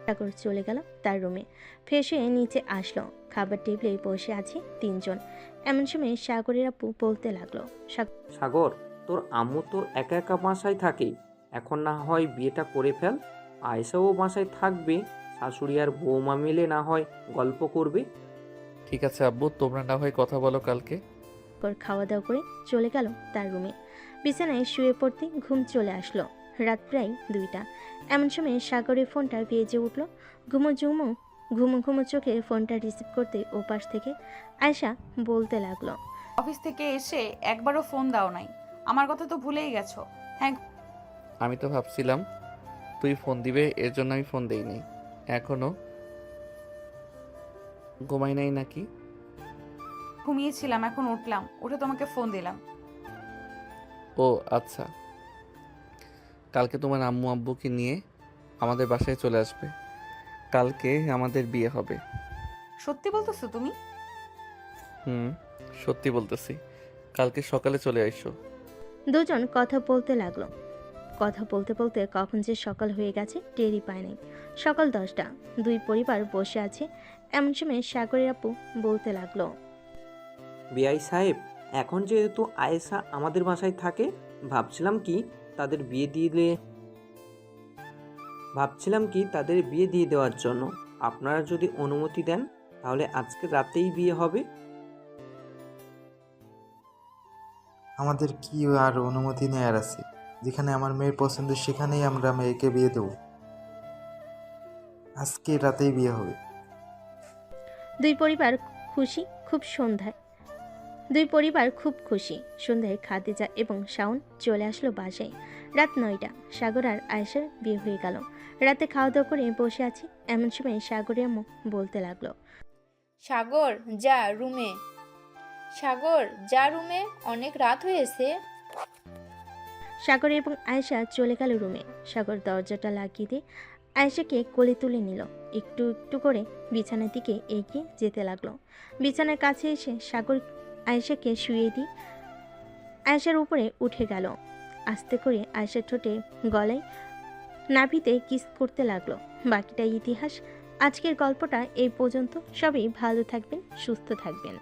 সাগর চলে গেল তার রুমে। ফ্রেশ হয়ে নিচে আসলো। খাবার টেবিলে বসে আছে 3 জন। এমন সময় সাগরের আব্বু বলতে লাগলো, সাগর, তোর আম্মু তো একা একা বাসায় থাকে, এখন না হয় বিয়েটা করে ফেল। আয়েশাও বাসায় থাকবে, শাশুড়ি আর বৌমা মিলে না হয় গল্প করবে। ঠিক আছে আব্বু, তোমরা না হয় কথা বলো কালকে। খাওয়া দাওয়া করে চলে গেল তার রুমে। বিছানায় শুয়ে পড়তে ঘুম চলে আসলো। রাত প্রায় 2টা। এমন সময় সাগরের ফোনটা বেজে উঠল। ঘুমো ঘুমো চোখে ফোনটা রিসিভ করতে ওপাশ থেকে আয়েশা বলতে লাগলো, অফিস থেকে এসে একবারও ফোন দাও নাই, আমার কথা তো ভুলেই গেছো। হ্যাঁ, আমি তো ভাবছিলাম তুই ফোন দিবে, এর জন্য আমি ফোন দেই নাই। এখনো ঘুমাই নাই নাকি? ঘুমিয়েছিলাম, এখন উঠলাম, উঠে তোমাকে ফোন দিলাম। ও আচ্ছা, কালকে তোমার আম্মু আব্বুকে নিয়ে আমাদের বাসায় চলে আসবে। কালকে আমাদের বিয়ে হবে। সত্যি বলতেছো তুমি? সত্যি বলতেছি, কালকে সকালে চলে আইসো। দুজন কথা বলতে লাগলো। কথা বলতে বলতে কখন যে সকাল হয়ে গেছে টেরই পায় নাই। সকাল 10টা। দুই পরিবার বসে আছে। এমন সময় সাগরের আপু বলতে লাগলো, বিআই সাহেব, এখন যেহেতু আয়েশা আমাদের বাসায় থাকে, ভাবছিলাম কি তাদের বিয়ে দিয়ে দেওয়ার জন্য। আপনারা যদি অনুমতি দেন তাহলে আজকে রাতেই বিয়ে হবে। আমাদের কি আর অনুমতি নেওয়ার আছে? যেখানে আমার মেয়ের পছন্দ সেখানেই আমরা মেয়েকে বিয়ে দেবো। আজকে রাতেই বিয়ে হবে। দুই পরিবার খুব খুশি। সন্ধ্যায় খাদিজা এবং শাওন চলে আসলো বাসায়। রাত 9টা। সাগর আর আয়েশার বিয়ে হয়ে গেল। রাতে খাওয়া দাওয়া করে বসে আছি। এমন সময় সাগরের আম্মু বলতে লাগলো, সাগর যা রুমে। সাগর যা রুমে, অনেক রাত হয়েছে। সাগর এবং আয়েশা চলে গেল রুমে। সাগর দরজাটা লাগিয়ে দিয়ে আয়েশাকে কোলে তুলে নিল। একটু একটু করে বিছানার দিকে এগিয়ে যেতে লাগলো। বিছানার কাছে এসে সাগর আয়েশাকে শুয়ে দিয়ে আয়েশার উপরে উঠে গেল। আস্তে করে আয়েশার ঠোঁটে গলায় নাভিতে কিস করতে লাগলো। বাকিটা ইতিহাস। আজকের গল্পটা এই পর্যন্ত। সবাই ভালো থাকবেন, সুস্থ থাকবেন।